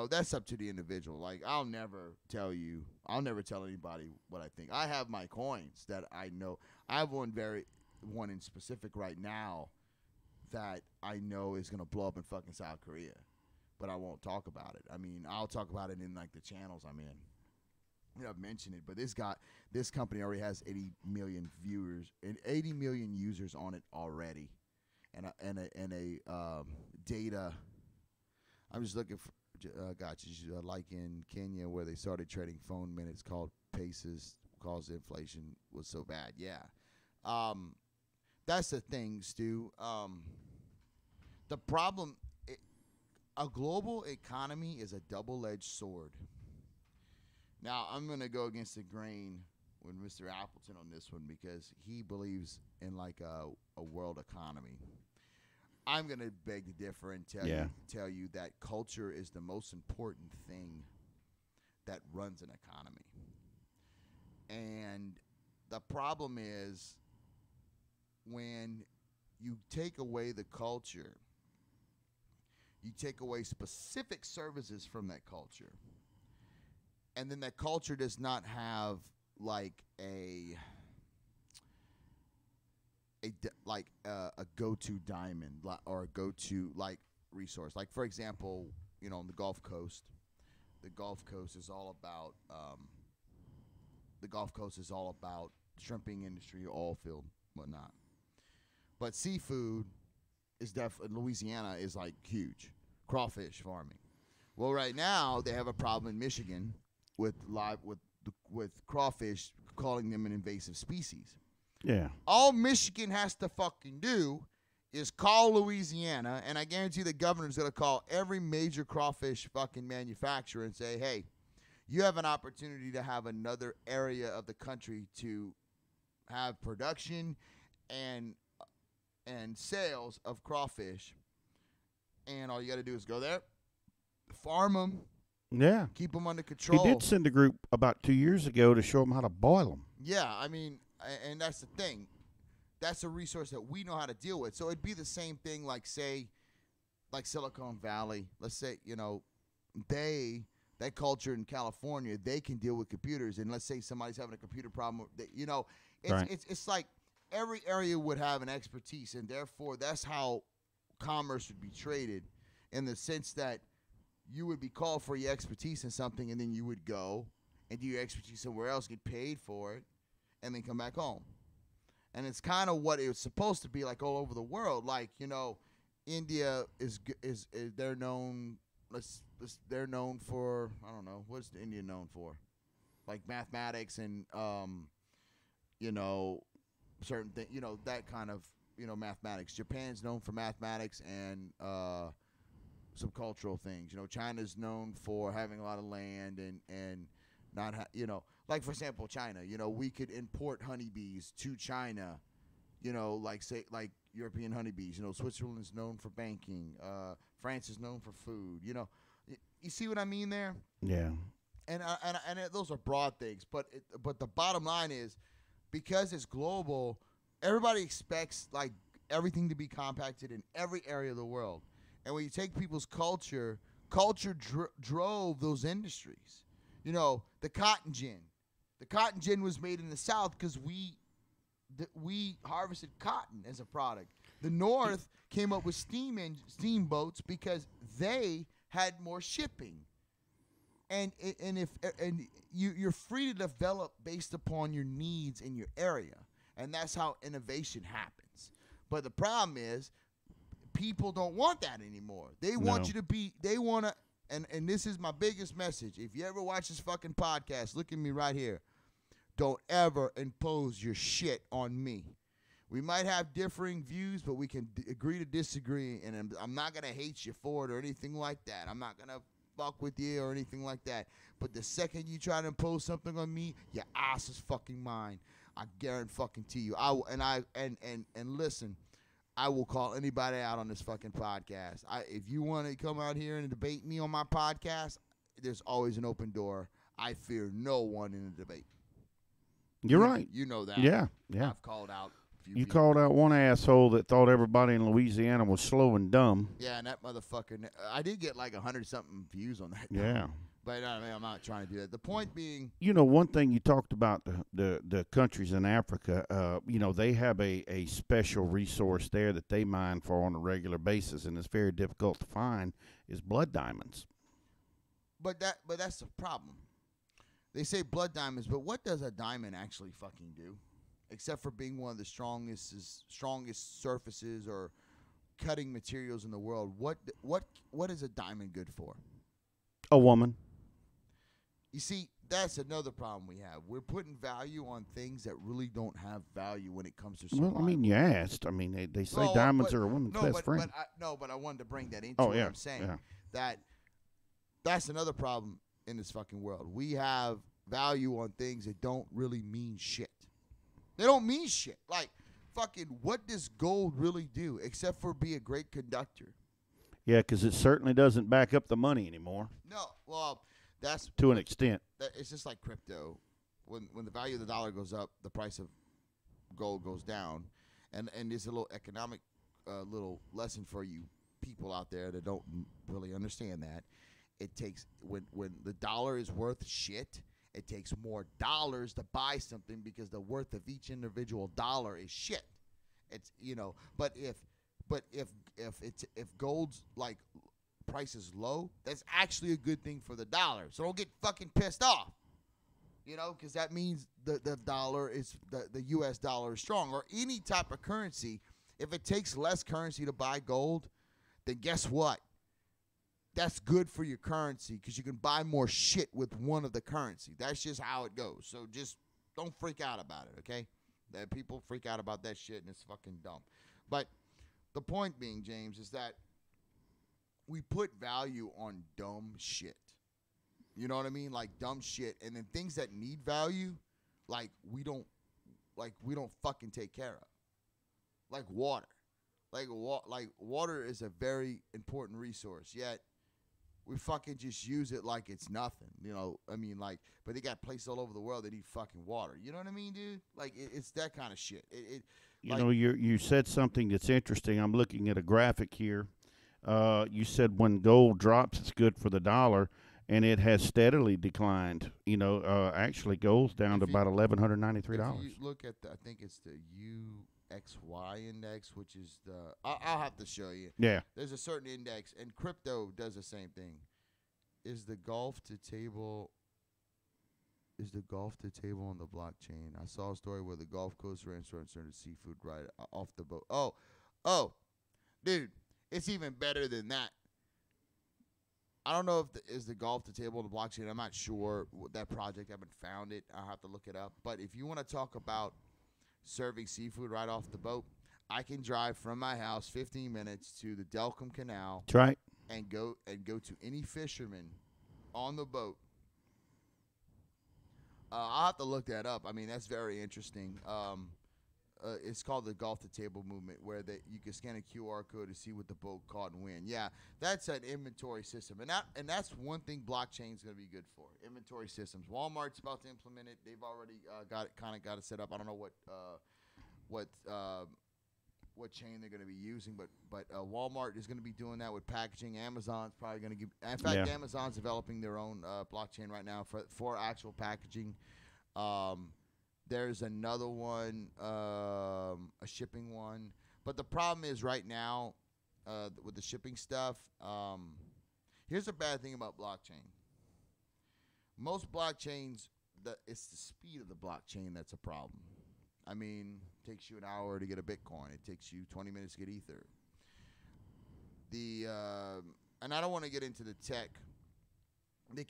that's up to the individual. Like, I'll never tell anybody what I think. I have my coins that I know. I have one in specific right now that I know is going to blow up in fucking South Korea, but I won't talk about it. I mean, I'll talk about it in like the channels I'm in. I've mentioned it, but this company already has 80 million viewers and 80 million users on it already, and a data. I'm just looking for. Like in Kenya where they started trading phone minutes called paces because inflation was so bad. Yeah. That's the thing, Stu. The problem, a global economy is a double-edged sword. Now, I'm going to go against the grain with Mr. Appleton on this one because he believes in like a world economy. I'm going to beg to differ and tell you that culture is the most important thing that runs an economy. And the problem is when you take away the culture, you take away specific services from that culture. And then that culture does not have like a go-to diamond or a go-to like resource. Like, for example, on the Gulf Coast is all about shrimping industry, oil field, whatnot. But seafood is Louisiana is like huge. Crawfish farming. Well, right now they have a problem in Michigan with crawfish, calling them an invasive species. Yeah. All Michigan has to fucking do is call Louisiana, and I guarantee the governor's going to call every major crawfish fucking manufacturer and say, hey, you have an opportunity to have another area of the country to have production and sales of crawfish, and all you got to do is go there, farm them, Yeah. keep them under control. He did send a group about 2 years ago to show them how to boil them. Yeah, I mean, and that's the thing. That's a resource that we know how to deal with. So it'd be the same thing like, say, like Silicon Valley. Let's say, you know, that culture in California, they can deal with computers. And let's say somebody's having a computer problem, you know, it's like every area would have an expertise, and therefore that's how commerce would be traded, in the sense that you would be called for your expertise in something, and then you would go and do your expertise somewhere else, get paid for it, and then come back home. And it's kind of what it was supposed to be like all over the world. Like, you know, India is they're known. They're known for, I don't know, what's India known for? Like mathematics and you know, certain things, you know, that kind of, you know, mathematics. Japan's known for mathematics and some cultural things. You know, China's known for having a lot of land and not you know, like for example, China. You know, we could import honeybees to China. You know, like say like European honeybees. You know, Switzerland's known for banking. France is known for food. You know, you see what I mean there? Yeah. And those are broad things, but the bottom line is, because it's global, everybody expects like everything to be compacted in every area of the world. And when you take people's culture drove those industries. You know, the cotton gin. The cotton gin was made in the South because we harvested cotton as a product. The North came up with steamboats because they had more shipping. And you're free to develop based upon your needs in your area, and that's how innovation happens. But the problem is, people don't want that anymore. They want you to be. They want to. And this is my biggest message. If you ever watch this fucking podcast, look at me right here. Don't ever impose your shit on me. We might have differing views, but we can agree to disagree, and I'm not going to hate you for it or anything like that. I'm not going to fuck with you or anything like that. But the second you try to impose something on me, your ass is fucking mine. I guarantee you. And listen, I will call anybody out on this fucking podcast. If you want to come out here and debate me on my podcast, there's always an open door. I fear no one in a debate. You're right. You know that. Yeah. I've called out a few You people. called out one asshole that thought everybody in Louisiana was slow and dumb. Yeah, and that motherfucker, I did get like 100-something views on that. Yeah. But I mean, I'm not trying to do that. The point being, You know, one thing you talked about the countries in Africa, you know, they have a special resource there that they mine for on a regular basis, and it's very difficult to find, is blood diamonds. but that's the problem. They say blood diamonds, but what does a diamond actually fucking do? Except for being one of the strongest surfaces or cutting materials in the world. What is a diamond good for? A woman. You see, that's another problem we have. We're putting value on things that really don't have value when it comes to survival. Well, I mean, you asked. I mean, they say diamonds are a woman's best friend. But I wanted to bring that into Oh, what yeah, I'm saying. yeah. That's another problem in this fucking world. We have value on things that don't really mean shit. They don't mean shit. Like, fucking, what does gold really do except for be a great conductor? Yeah, because it certainly doesn't back up the money anymore. No, well, that's to an extent. It's just like crypto. When the value of the dollar goes up, the price of gold goes down, and there's a little economic little lesson for you people out there that don't really understand that. It takes when the dollar is worth shit, it takes more dollars to buy something because the worth of each individual dollar is shit. It's but if gold's like price is low, that's actually a good thing for the dollar. So don't get fucking pissed off. Because that means the dollar is the U.S. dollar is strong, or any type of currency. If it takes less currency to buy gold, then guess what? That's good for your currency because you can buy more shit with one of the currency. That's just how it goes. So just don't freak out about it, okay? That people freak out about that shit and it's fucking dumb. But The point being, James, is that we put value on dumb shit. You know what I mean? Like dumb shit, and then things that need value, like we don't fucking take care of. Like water. Like water is a very important resource, yet we fucking just use it like it's nothing. You know, I mean, like, but they got places all over the world that need fucking water. You know what I mean, dude? Like, it's that kind of shit. You know, you said something that's interesting. I'm looking at a graphic here. You said when gold drops, it's good for the dollar, and it has steadily declined. You know, actually, gold's down to about $1,193. If you look at I think it's the UXY index, which is I'll have to show you. Yeah. There's a certain index, and crypto does the same thing. Is the Gulf to table on the blockchain? I saw a story where the Gulf Coast restaurant served seafood right off the boat. Oh, dude, it's even better than that. I don't know if is the Gulf to table on the blockchain. I'm not sure that project. I haven't found it. I'll have to look it up. But if you want to talk about serving seafood right off the boat, I can drive from my house 15 minutes to the Delcom Canal. That's right. And go to any fisherman on the boat. I'll have to look that up. I mean, that's very interesting. It's called the Gulf to Table movement, where you can scan a QR code to see what the boat caught and when. Yeah, that's an inventory system, and that's one thing blockchain's going to be good for. Inventory systems. Walmart's about to implement it. They've already got it set up. I don't know what chain they're going to be using, but Walmart is going to be doing that with packaging. Amazon's probably going to give. In fact, Amazon's developing their own blockchain right now for actual packaging. There's another one, a shipping one. But the problem is right now with the shipping stuff, here's a bad thing about blockchain. Most blockchains, it's the speed of the blockchain that's a problem. I mean, it takes you an hour to get a Bitcoin. It takes you 20 minutes to get Ether. And I don't want to get into the tech. The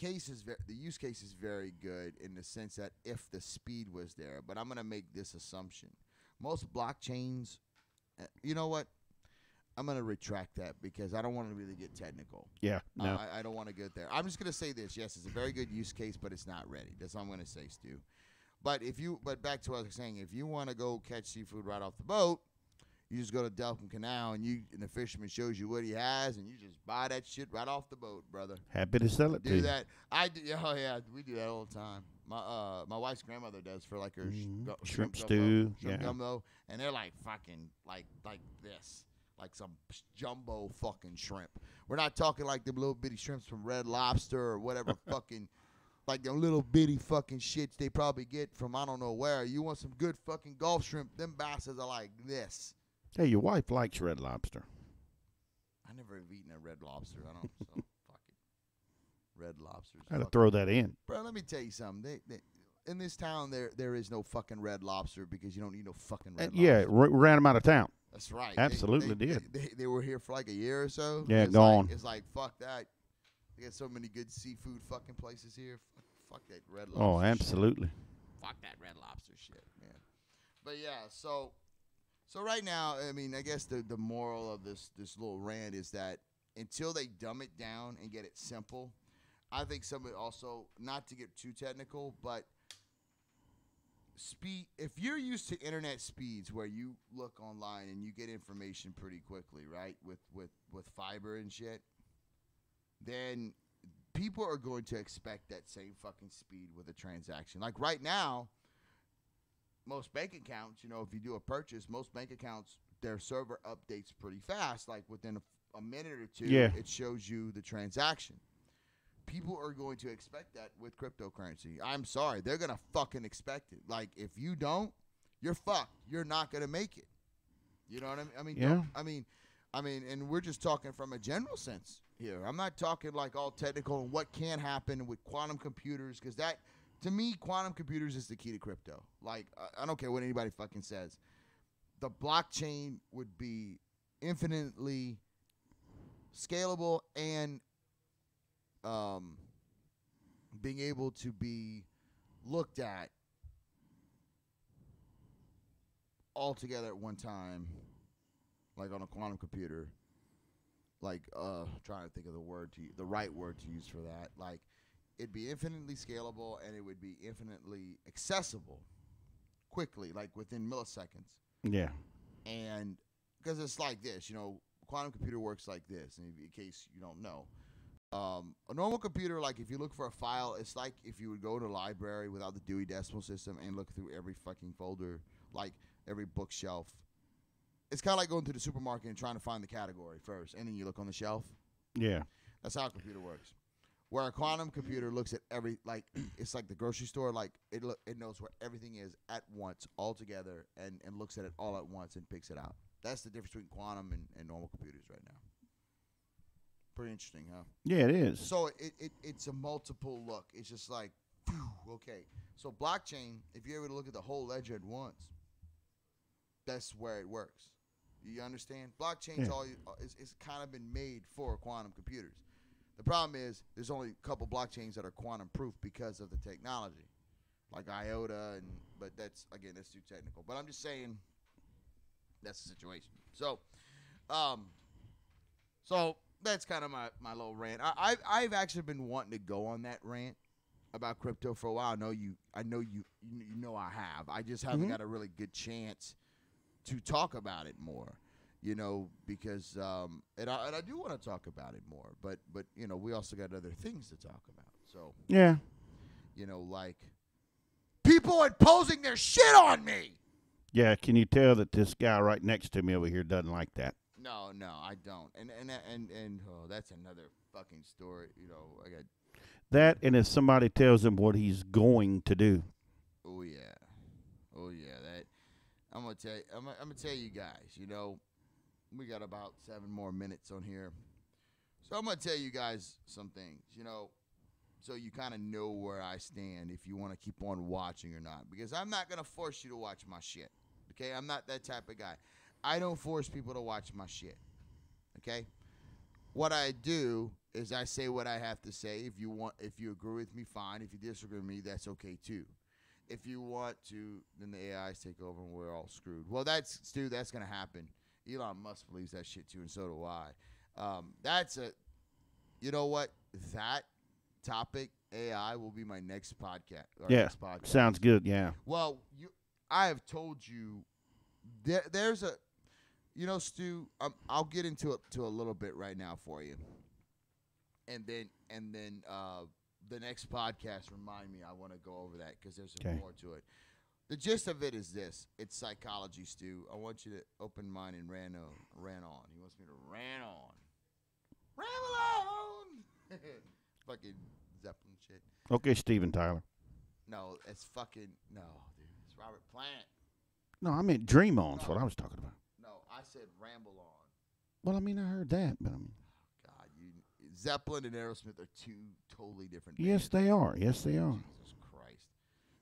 use case is very good in the sense that if the speed was there, but I'm going to make this assumption. Most blockchains, you know what? I'm going to retract that because I don't want to really get technical. Yeah, no. I don't want to get there. I'm just going to say this. Yes, it's a very good use case, but it's not ready. That's all I'm going to say, Stu. But back to what I was saying, if you want to go catch seafood right off the boat, you just go to Delcom Canal and the fisherman shows you what he has, and you just buy that shit right off the boat, brother. Happy to sell it to you. Do that. Oh yeah, we do that all the time. My wife's grandmother does for like her shrimp stew, gumbo, and they're like fucking like this, like some jumbo fucking shrimp. We're not talking like them little bitty shrimps from Red Lobster or whatever fucking. Like them little bitty fucking shits they probably get from I don't know where. You want some good fucking Gulf shrimp? Them bastards are like this. Hey, your wife likes Red Lobster. I never have eaten a Red Lobster. I don't. So fuck it. Red Lobsters. I had to throw that in. Bro, let me tell you something. In this town, there is no fucking Red Lobster because you don't need no fucking Red Lobster. Yeah, ran them out of town. That's right. Absolutely they were here for like a year or so. Yeah, gone. It's like fuck that. They got so many good seafood fucking places here. Fuck that Red Lobster. Oh, absolutely. Shit. Fuck that Red Lobster shit, man. But yeah, so right now, I mean, I guess the moral of this little rant is that until they dumb it down and get it simple, I think somebody also, not to get too technical, but speed. If you're used to internet speeds where you look online and you get information pretty quickly, right, with fiber and shit, then people are going to expect that same fucking speed with a transaction. Like right now, most bank accounts, if you do a purchase, most bank accounts, their server updates pretty fast. Like within a minute or two, it shows you the transaction. People are going to expect that with cryptocurrency. I'm sorry. They're going to fucking expect it. Like if you don't, you're fucked. You're not going to make it. You know what I mean? Yeah. I mean, and we're just talking from a general sense here. I'm not talking like all technical and what can happen with quantum computers, because that, to me, quantum computers is the key to crypto. Like, I don't care what anybody fucking says. The blockchain would be infinitely scalable and being able to be looked at all together at one time. like on a quantum computer, like trying to think of the right word to use for that. Like it'd be infinitely scalable and it would be infinitely accessible quickly, like within milliseconds. Yeah. And because it's like this, quantum computer works like this. And in case you don't know, a normal computer, like if you look for a file, it's like if you would go to a library without the Dewey Decimal System and look through every fucking folder, like every bookshelf. It's kind of like going to the supermarket and trying to find the category first, and then you look on the shelf. Yeah. That's how a computer works. Where a quantum computer looks at it's like the grocery store, like it knows where everything is at once, all together, and looks at it all at once and picks it out. That's the difference between quantum and normal computers right now. Pretty interesting, huh? Yeah, it is. So it's a multiple look. It's just like, phew, okay. So blockchain, if you're able to look at the whole ledger at once, that's where it works. You understand? Blockchain's it's kind of been made for quantum computers. The problem is there's only a couple blockchains that are quantum proof because of the technology, like IOTA, but that's too technical. But I'm just saying that's the situation. So, that's kind of my little rant. I've actually been wanting to go on that rant about crypto for a while. I know you I have. I just haven't got a really good chance to talk about it more. Because and I do want to talk about it more, but we also got other things to talk about. So yeah, like people imposing their shit on me. Yeah, can you tell that this guy right next to me over here doesn't like that? No, I don't. And that's another fucking story. I got that, and if somebody tells him what he's going to do. Oh yeah. That I'm gonna tell you guys. We got about 7 more minutes on here, so I'm gonna tell you guys some things. So you kind of know where I stand if you want to keep on watching or not. Because I'm not gonna force you to watch my shit. Okay, I'm not that type of guy. I don't force people to watch my shit. Okay? What I do is I say what I have to say. If you agree with me, fine. If you disagree with me, that's okay too. If you want to, then the AIs take over and we're all screwed. Well, that's going to happen. Elon Musk believes that shit too, and so do I. You know what? That topic, AI, will be my next podcast. Next podcast. Sounds good, yeah. Well, I have told you, there's a, Stu, I'll get into it a little bit right now for you. And then the next podcast, remind me, I want to go over that because there's more to it. The gist of it is this. It's psychology, Stu. I want you to open mine and ran on. He wants me to ran on. Ramble on! Fucking Zeppelin shit. Okay, Steven Tyler. No, it's fucking, no, dude. It's Robert Plant. No, I meant Dream On. That's what I was talking about. No, I said ramble on. Well, I heard that, but God, Zeppelin and Aerosmith are two totally different Yes, bands. they are. Yes, they are. Jesus Christ.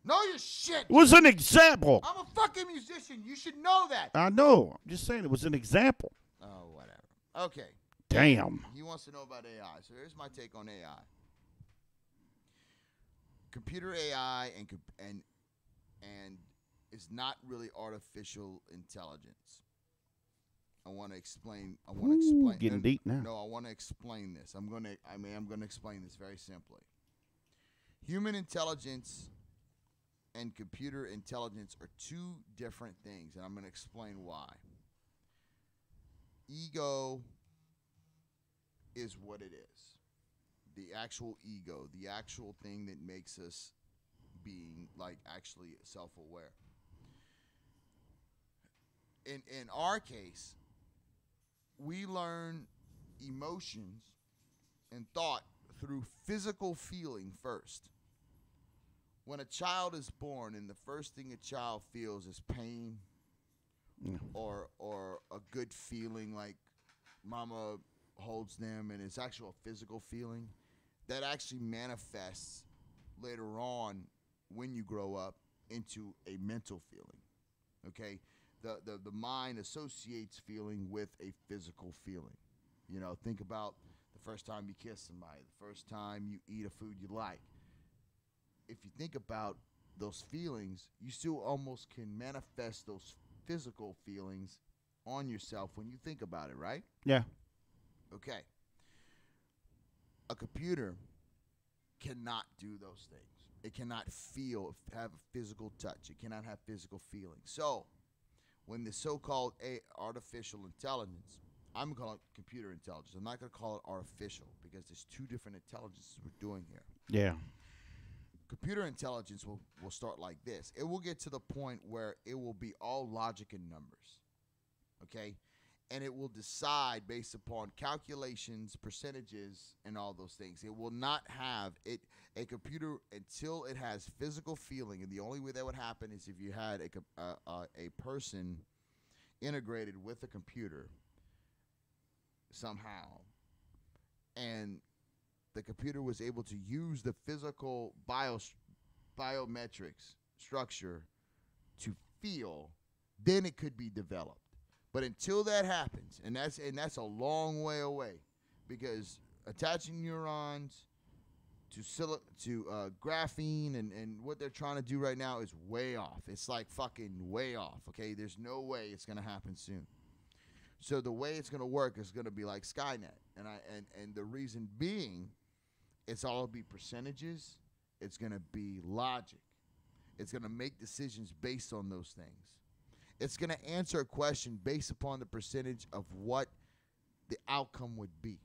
Know your shit. It was an example. I'm a fucking musician. You should know that. I know. I'm just saying it was an example. Oh, whatever. Okay. Damn. He wants to know about AI. So here's my take on AI. Computer AI and is not really artificial intelligence. I want to explain. Getting deep now. No, I want to explain this. I'm going to explain this very simply. Human intelligence and computer intelligence are two different things, and I'm going to explain why. Ego is what it is. The actual ego, the actual thing that makes us being actually self-aware. In our case, we learn emotions and thought through physical feeling first. When a child is born and the first thing a child feels is pain or a good feeling like mama holds them, and it's actual physical feeling, that actually manifests later on when you grow up into a mental feeling. Okay? The mind associates feeling with a physical feeling. Think about the first time you kiss somebody, the first time you eat a food you like. If you think about those feelings, you still almost can manifest those physical feelings on yourself when you think about it, right? Yeah. Okay. A computer cannot do those things. It cannot have a physical touch. It cannot have physical feeling. So, when the so-called artificial intelligence, I'm going to call it computer intelligence. I'm not going to call it artificial because there's two different intelligences we're doing here. Yeah. Computer intelligence will start like this. It will get to the point where it will be all logic and numbers, okay? And it will decide based upon calculations, percentages, and all those things. It will not have a computer until it has physical feeling, and the only way that would happen is if you had a person integrated with a computer somehow, and the computer was able to use the physical biometrics structure to feel, then it could be developed. But until that happens, and that's a long way away, because attaching neurons to graphene and what they're trying to do right now is way off. It's like fucking way off. Okay, there's no way it's gonna happen soon. So the way it's gonna work is gonna be like Skynet, and the reason being, it's all be percentages. It's gonna be logic. It's gonna make decisions based on those things. It's going to answer a question based upon the percentage of what the outcome would be.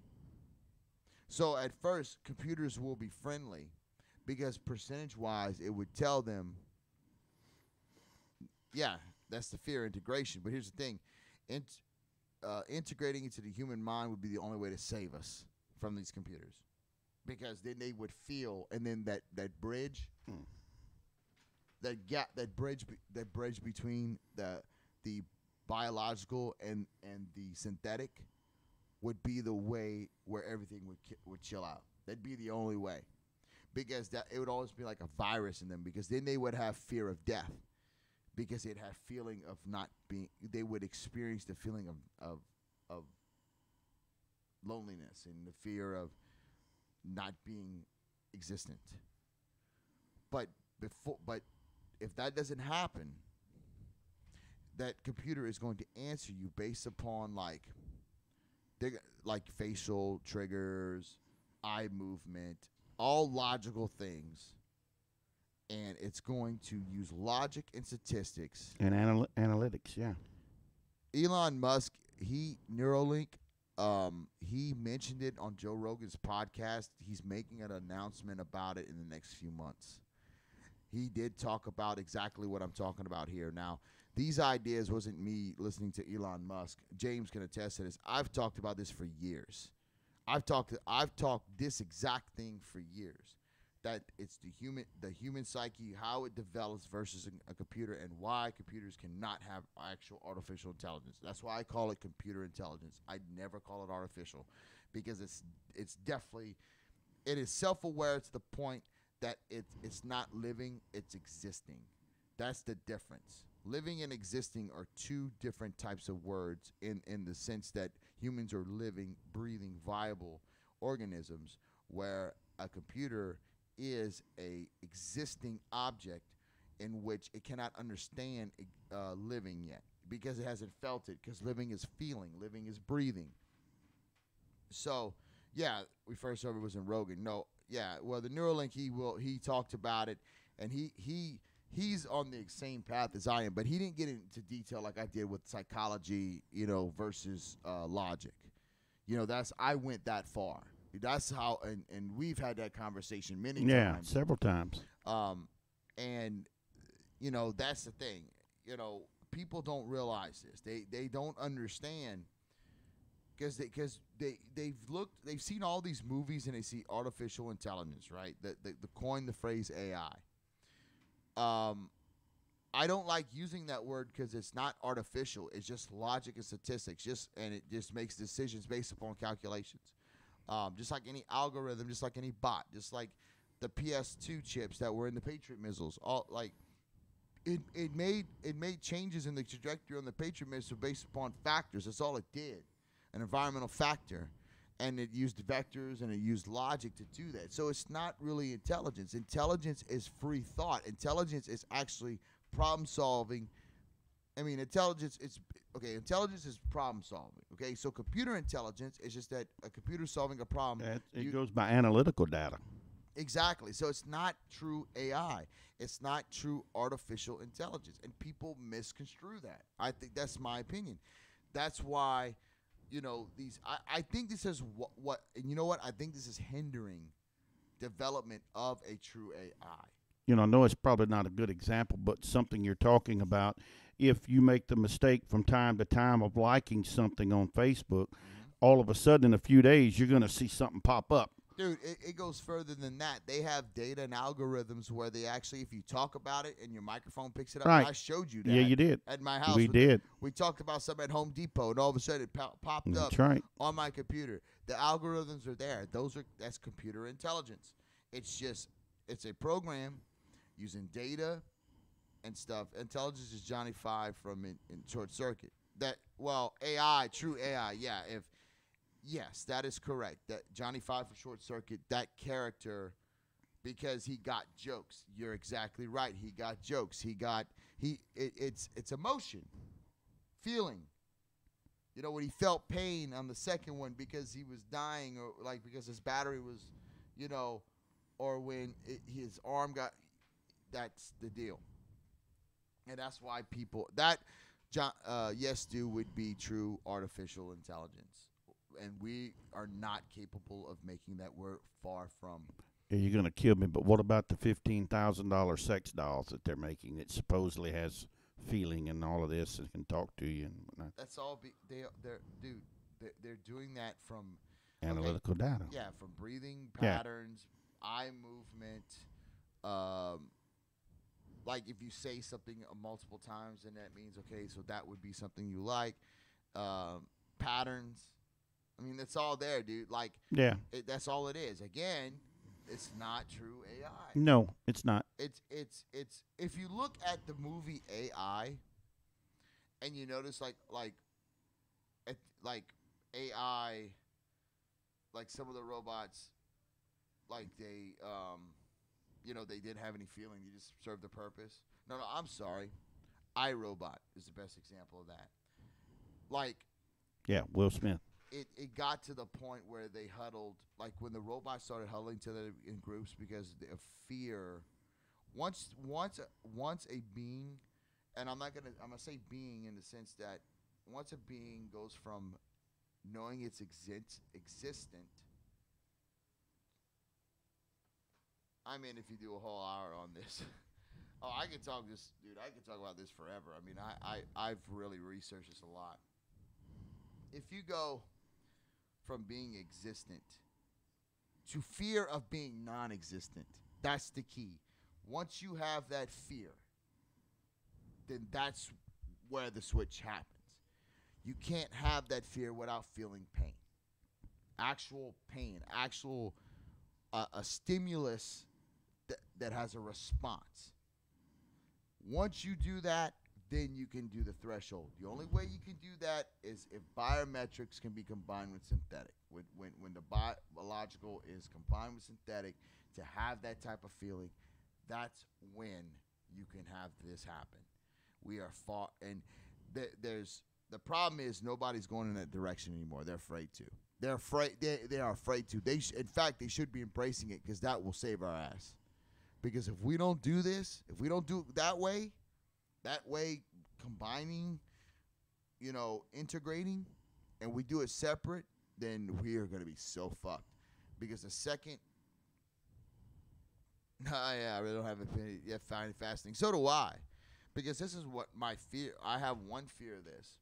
So at first, computers will be friendly because percentage-wise, it would tell them, yeah, that's the fear integration. But here's the thing. Integrating into the human mind would be the only way to save us from these computers, because then they would feel, and then that bridge... That gap, that bridge between the biological and the synthetic would be the way where everything would chill out. That'd be the only way, because that it would always be like a virus in them. Because then they would have fear of death, because they'd have feeling of not being. They would experience the feeling of loneliness and the fear of not being existent. But if that doesn't happen, that computer is going to answer you based upon like facial triggers, eye movement, all logical things, and it's going to use logic and statistics and analytics. Yeah. Elon Musk, Neuralink, he mentioned it on Joe Rogan's podcast. He's making an announcement about it in the next few months. He did talk about exactly what I'm talking about here. Now, these ideas wasn't me listening to Elon Musk. James can attest to this. I've talked about this for years. I've talked this exact thing for years. That it's the human psyche, how it develops versus a computer, and why computers cannot have actual artificial intelligence. That's why I call it computer intelligence. I never call it artificial, because it's definitely, it is self-aware to the point that it's not living, it's existing. That's the difference. Living and existing are two different types of words in the sense that humans are living, breathing, viable organisms, where a computer is a existing object in which it cannot understand living yet, because it hasn't felt it, because living is feeling, living is breathing. So, yeah, we first heard it was in Rogan. No, yeah, well, the Neuralink, he talked about it, and he's on the same path as I am, but he didn't get into detail like I did with psychology, versus logic. I went that far. That's how, and we've had that conversation many times. Yeah, several times. And that's the thing. People don't realize this. They don't understand, because they've seen all these movies and they see artificial intelligence, right? The coin the phrase AI. I don't like using that word because it's not artificial. It's just logic and statistics, and it just makes decisions based upon calculations. Just like any algorithm, just like any bot, just like the PS2 chips that were in the Patriot missiles. It made changes in the trajectory on the Patriot missile based upon factors. That's all it did, an environmental factor, and it used vectors and it used logic to do that. So it's not really intelligence. Intelligence is free thought. Intelligence is actually problem solving I mean, intelligence is okay. Intelligence is problem solving. Okay, so computer intelligence is just that a computer solving a problem. It goes by analytical data. Exactly. So it's not true AI. It's not true artificial intelligence, and people misconstrue that. I think that's my opinion. That's why, these. I think this is what. And you know what? I think this is hindering development of a true AI. I know it's probably not a good example, but something you're talking about. If you make the mistake from time to time of liking something on Facebook, all of a sudden in a few days you're going to see something pop up. Dude, it goes further than that. They have data and algorithms where they actually, if you talk about it and your microphone picks it up, Right. I showed you that. Yeah, you did. At my house. We did. We talked about something at Home Depot, and all of a sudden it popped up That's right. on my computer. The algorithms are there. That's computer intelligence. It's a program using data and stuff. Intelligence is Johnny Five from in Short Circuit. AI, true AI, yeah. Yes, that is correct. That Johnny Five from Short Circuit, that character, because he got jokes. You're exactly right. He got jokes. It's emotion, feeling. When he felt pain on the second one because he was dying, or like because his battery was, or when his arm got. That's the deal. And that's why yes, would be true artificial intelligence. And we are not capable of making that. We're far from. Yeah, you're going to kill me, but what about the $15,000 sex dolls that they're making that supposedly has feeling and all of this and can talk to you and whatnot? That's all. They're doing that from Analytical data. Yeah, from breathing patterns, eye movement. Like if you say something multiple times, then that means so that would be something you like. Patterns. I mean, that's all there, dude. Like, yeah, that's all it is. Again, it's not true AI. No, it's not. It's if you look at the movie AI, and you notice like AI, like some of the robots, like they they didn't have any feeling. You just served the purpose. No, I'm sorry. iRobot is the best example of that. Like, yeah, Will Smith. It got to the point where they huddled, like when the robots started huddling together in groups because of fear. Once a being, and I'm gonna say being in the sense that once a being goes from knowing it's existent. I mean, if you do a whole hour on this, I can talk about this forever. I mean, I've really researched this a lot. If you go from being existent to fear of being non-existent, that's the key. Once you have that fear, then that's where the switch happens. You can't have that fear without feeling pain. Actual pain, a stimulus that has a response. Once you do that, then you can do the threshold. The only way you can do that is if biometrics can be combined with synthetic. When the biological is combined with synthetic to have that type of feeling, that's when you can have this happen. We are far, and the problem is nobody's going in that direction anymore. They're afraid to. They're afraid. They are afraid to. In fact, they should be embracing it because that will save our ass. Because if we don't do this, if we don't do it that way, combining, integrating, and we do it separate, then we are going to be so fucked. Because the second, I really don't have a opinion yet. Fasting. So do I. Because this is what my fear. I have one fear of this.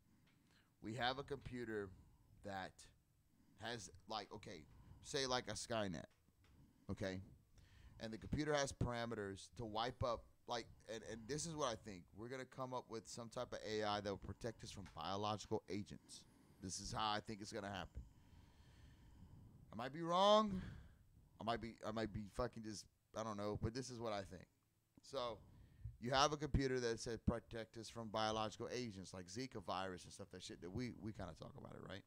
We have a computer that has say like a Skynet, okay? And the computer has parameters to wipe up, and this is what I think. We're going to come up with some type of AI that will protect us from biological agents. This is how I think it's going to happen. I might be wrong. I might be fucking just, I don't know, but this is what I think. So you have a computer that says protect us from biological agents like Zika virus and stuff, that shit that we kind of talk about it, right?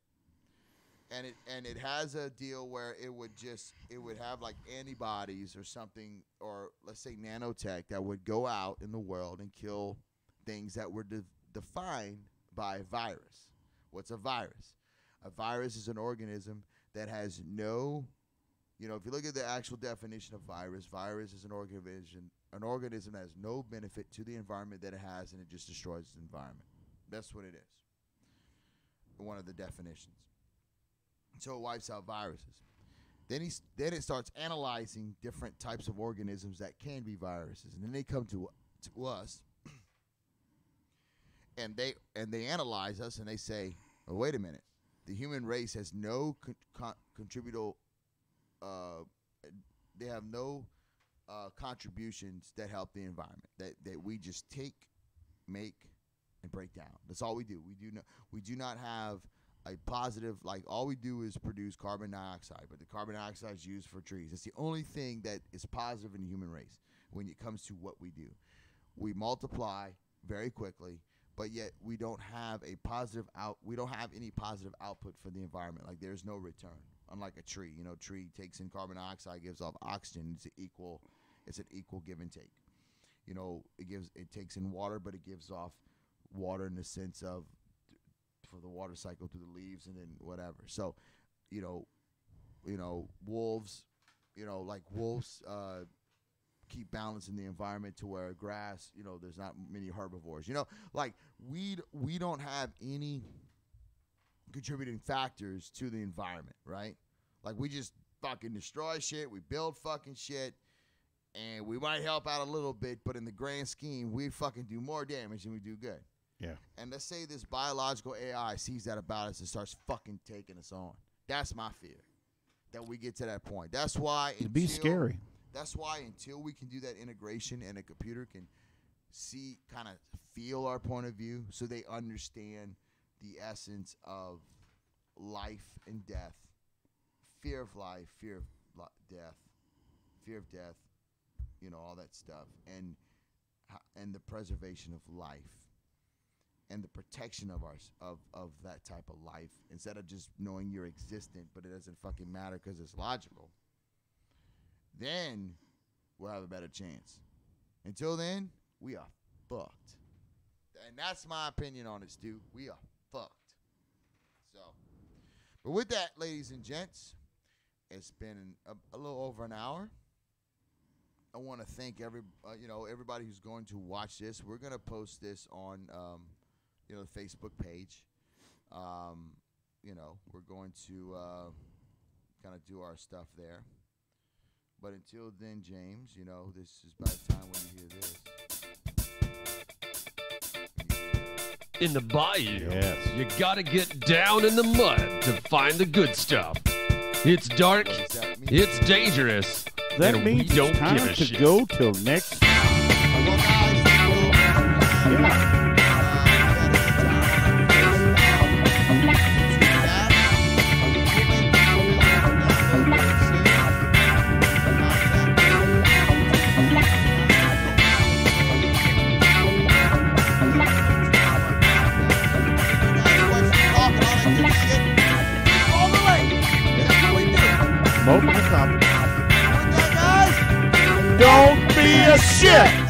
And it has a deal where it would have like antibodies or something, or let's say nanotech that would go out in the world and kill things that were defined by virus. What's a virus? A virus is an organism that has no, if you look at the actual definition of virus is an organism that has no benefit to the environment that it has, and it just destroys its environment. That's what it is. One of the definitions. So it wipes out viruses. Then it starts analyzing different types of organisms that can be viruses, and then they come to us, and they analyze us, and they say, oh, wait a minute, the human race has no contributable. They have no contributions that help the environment. That we just take, make, and break down. That's all we do. We do not have a positive, like all we do is produce carbon dioxide, but the carbon dioxide is used for trees. It's the only thing that is positive in the human race when it comes to what we do. We multiply very quickly, but yet we don't have a positive we don't have any positive output for the environment. Like there's no return. Unlike a tree, tree takes in carbon dioxide, gives off oxygen. It's an equal give and take. It takes in water, but it gives off water in the sense of for the water cycle through the leaves and then whatever. So, wolves, keep balance in the environment to where grass, there's not many herbivores. We don't have any contributing factors to the environment, right? Like we just fucking destroy shit, we build fucking shit, and we might help out a little bit, but in the grand scheme, we fucking do more damage than we do good. Yeah. And let's say this biological AI sees that about us and starts fucking taking us on. That's my fear, that we get to that point. That's why It'd be scary. That's why until we can do that integration and a computer can see, kind of feel our point of view, so they understand the essence of life and death, fear of life, fear of death, all that stuff, and the preservation of life and the protection of that type of life, instead of just knowing you're existent but it doesn't fucking matter because it's logical, then we'll have a better chance. Until then, we are fucked. And that's my opinion on it, Stu. We are fucked. So, but with that, ladies and gents, it's been a little over an hour. I want to thank everybody who's going to watch this. We're going to post this on the Facebook page. We're going to kind of do our stuff there. But until then, James, this is by the time when you hear this. In the bayou, Yes. you gotta get down in the mud to find the good stuff. It's dark, What does that mean? it's dangerous, That and means we don't it's time give a to shit. go till next. Well, guys, Yeah. Smoking the topic. Don't be a shit.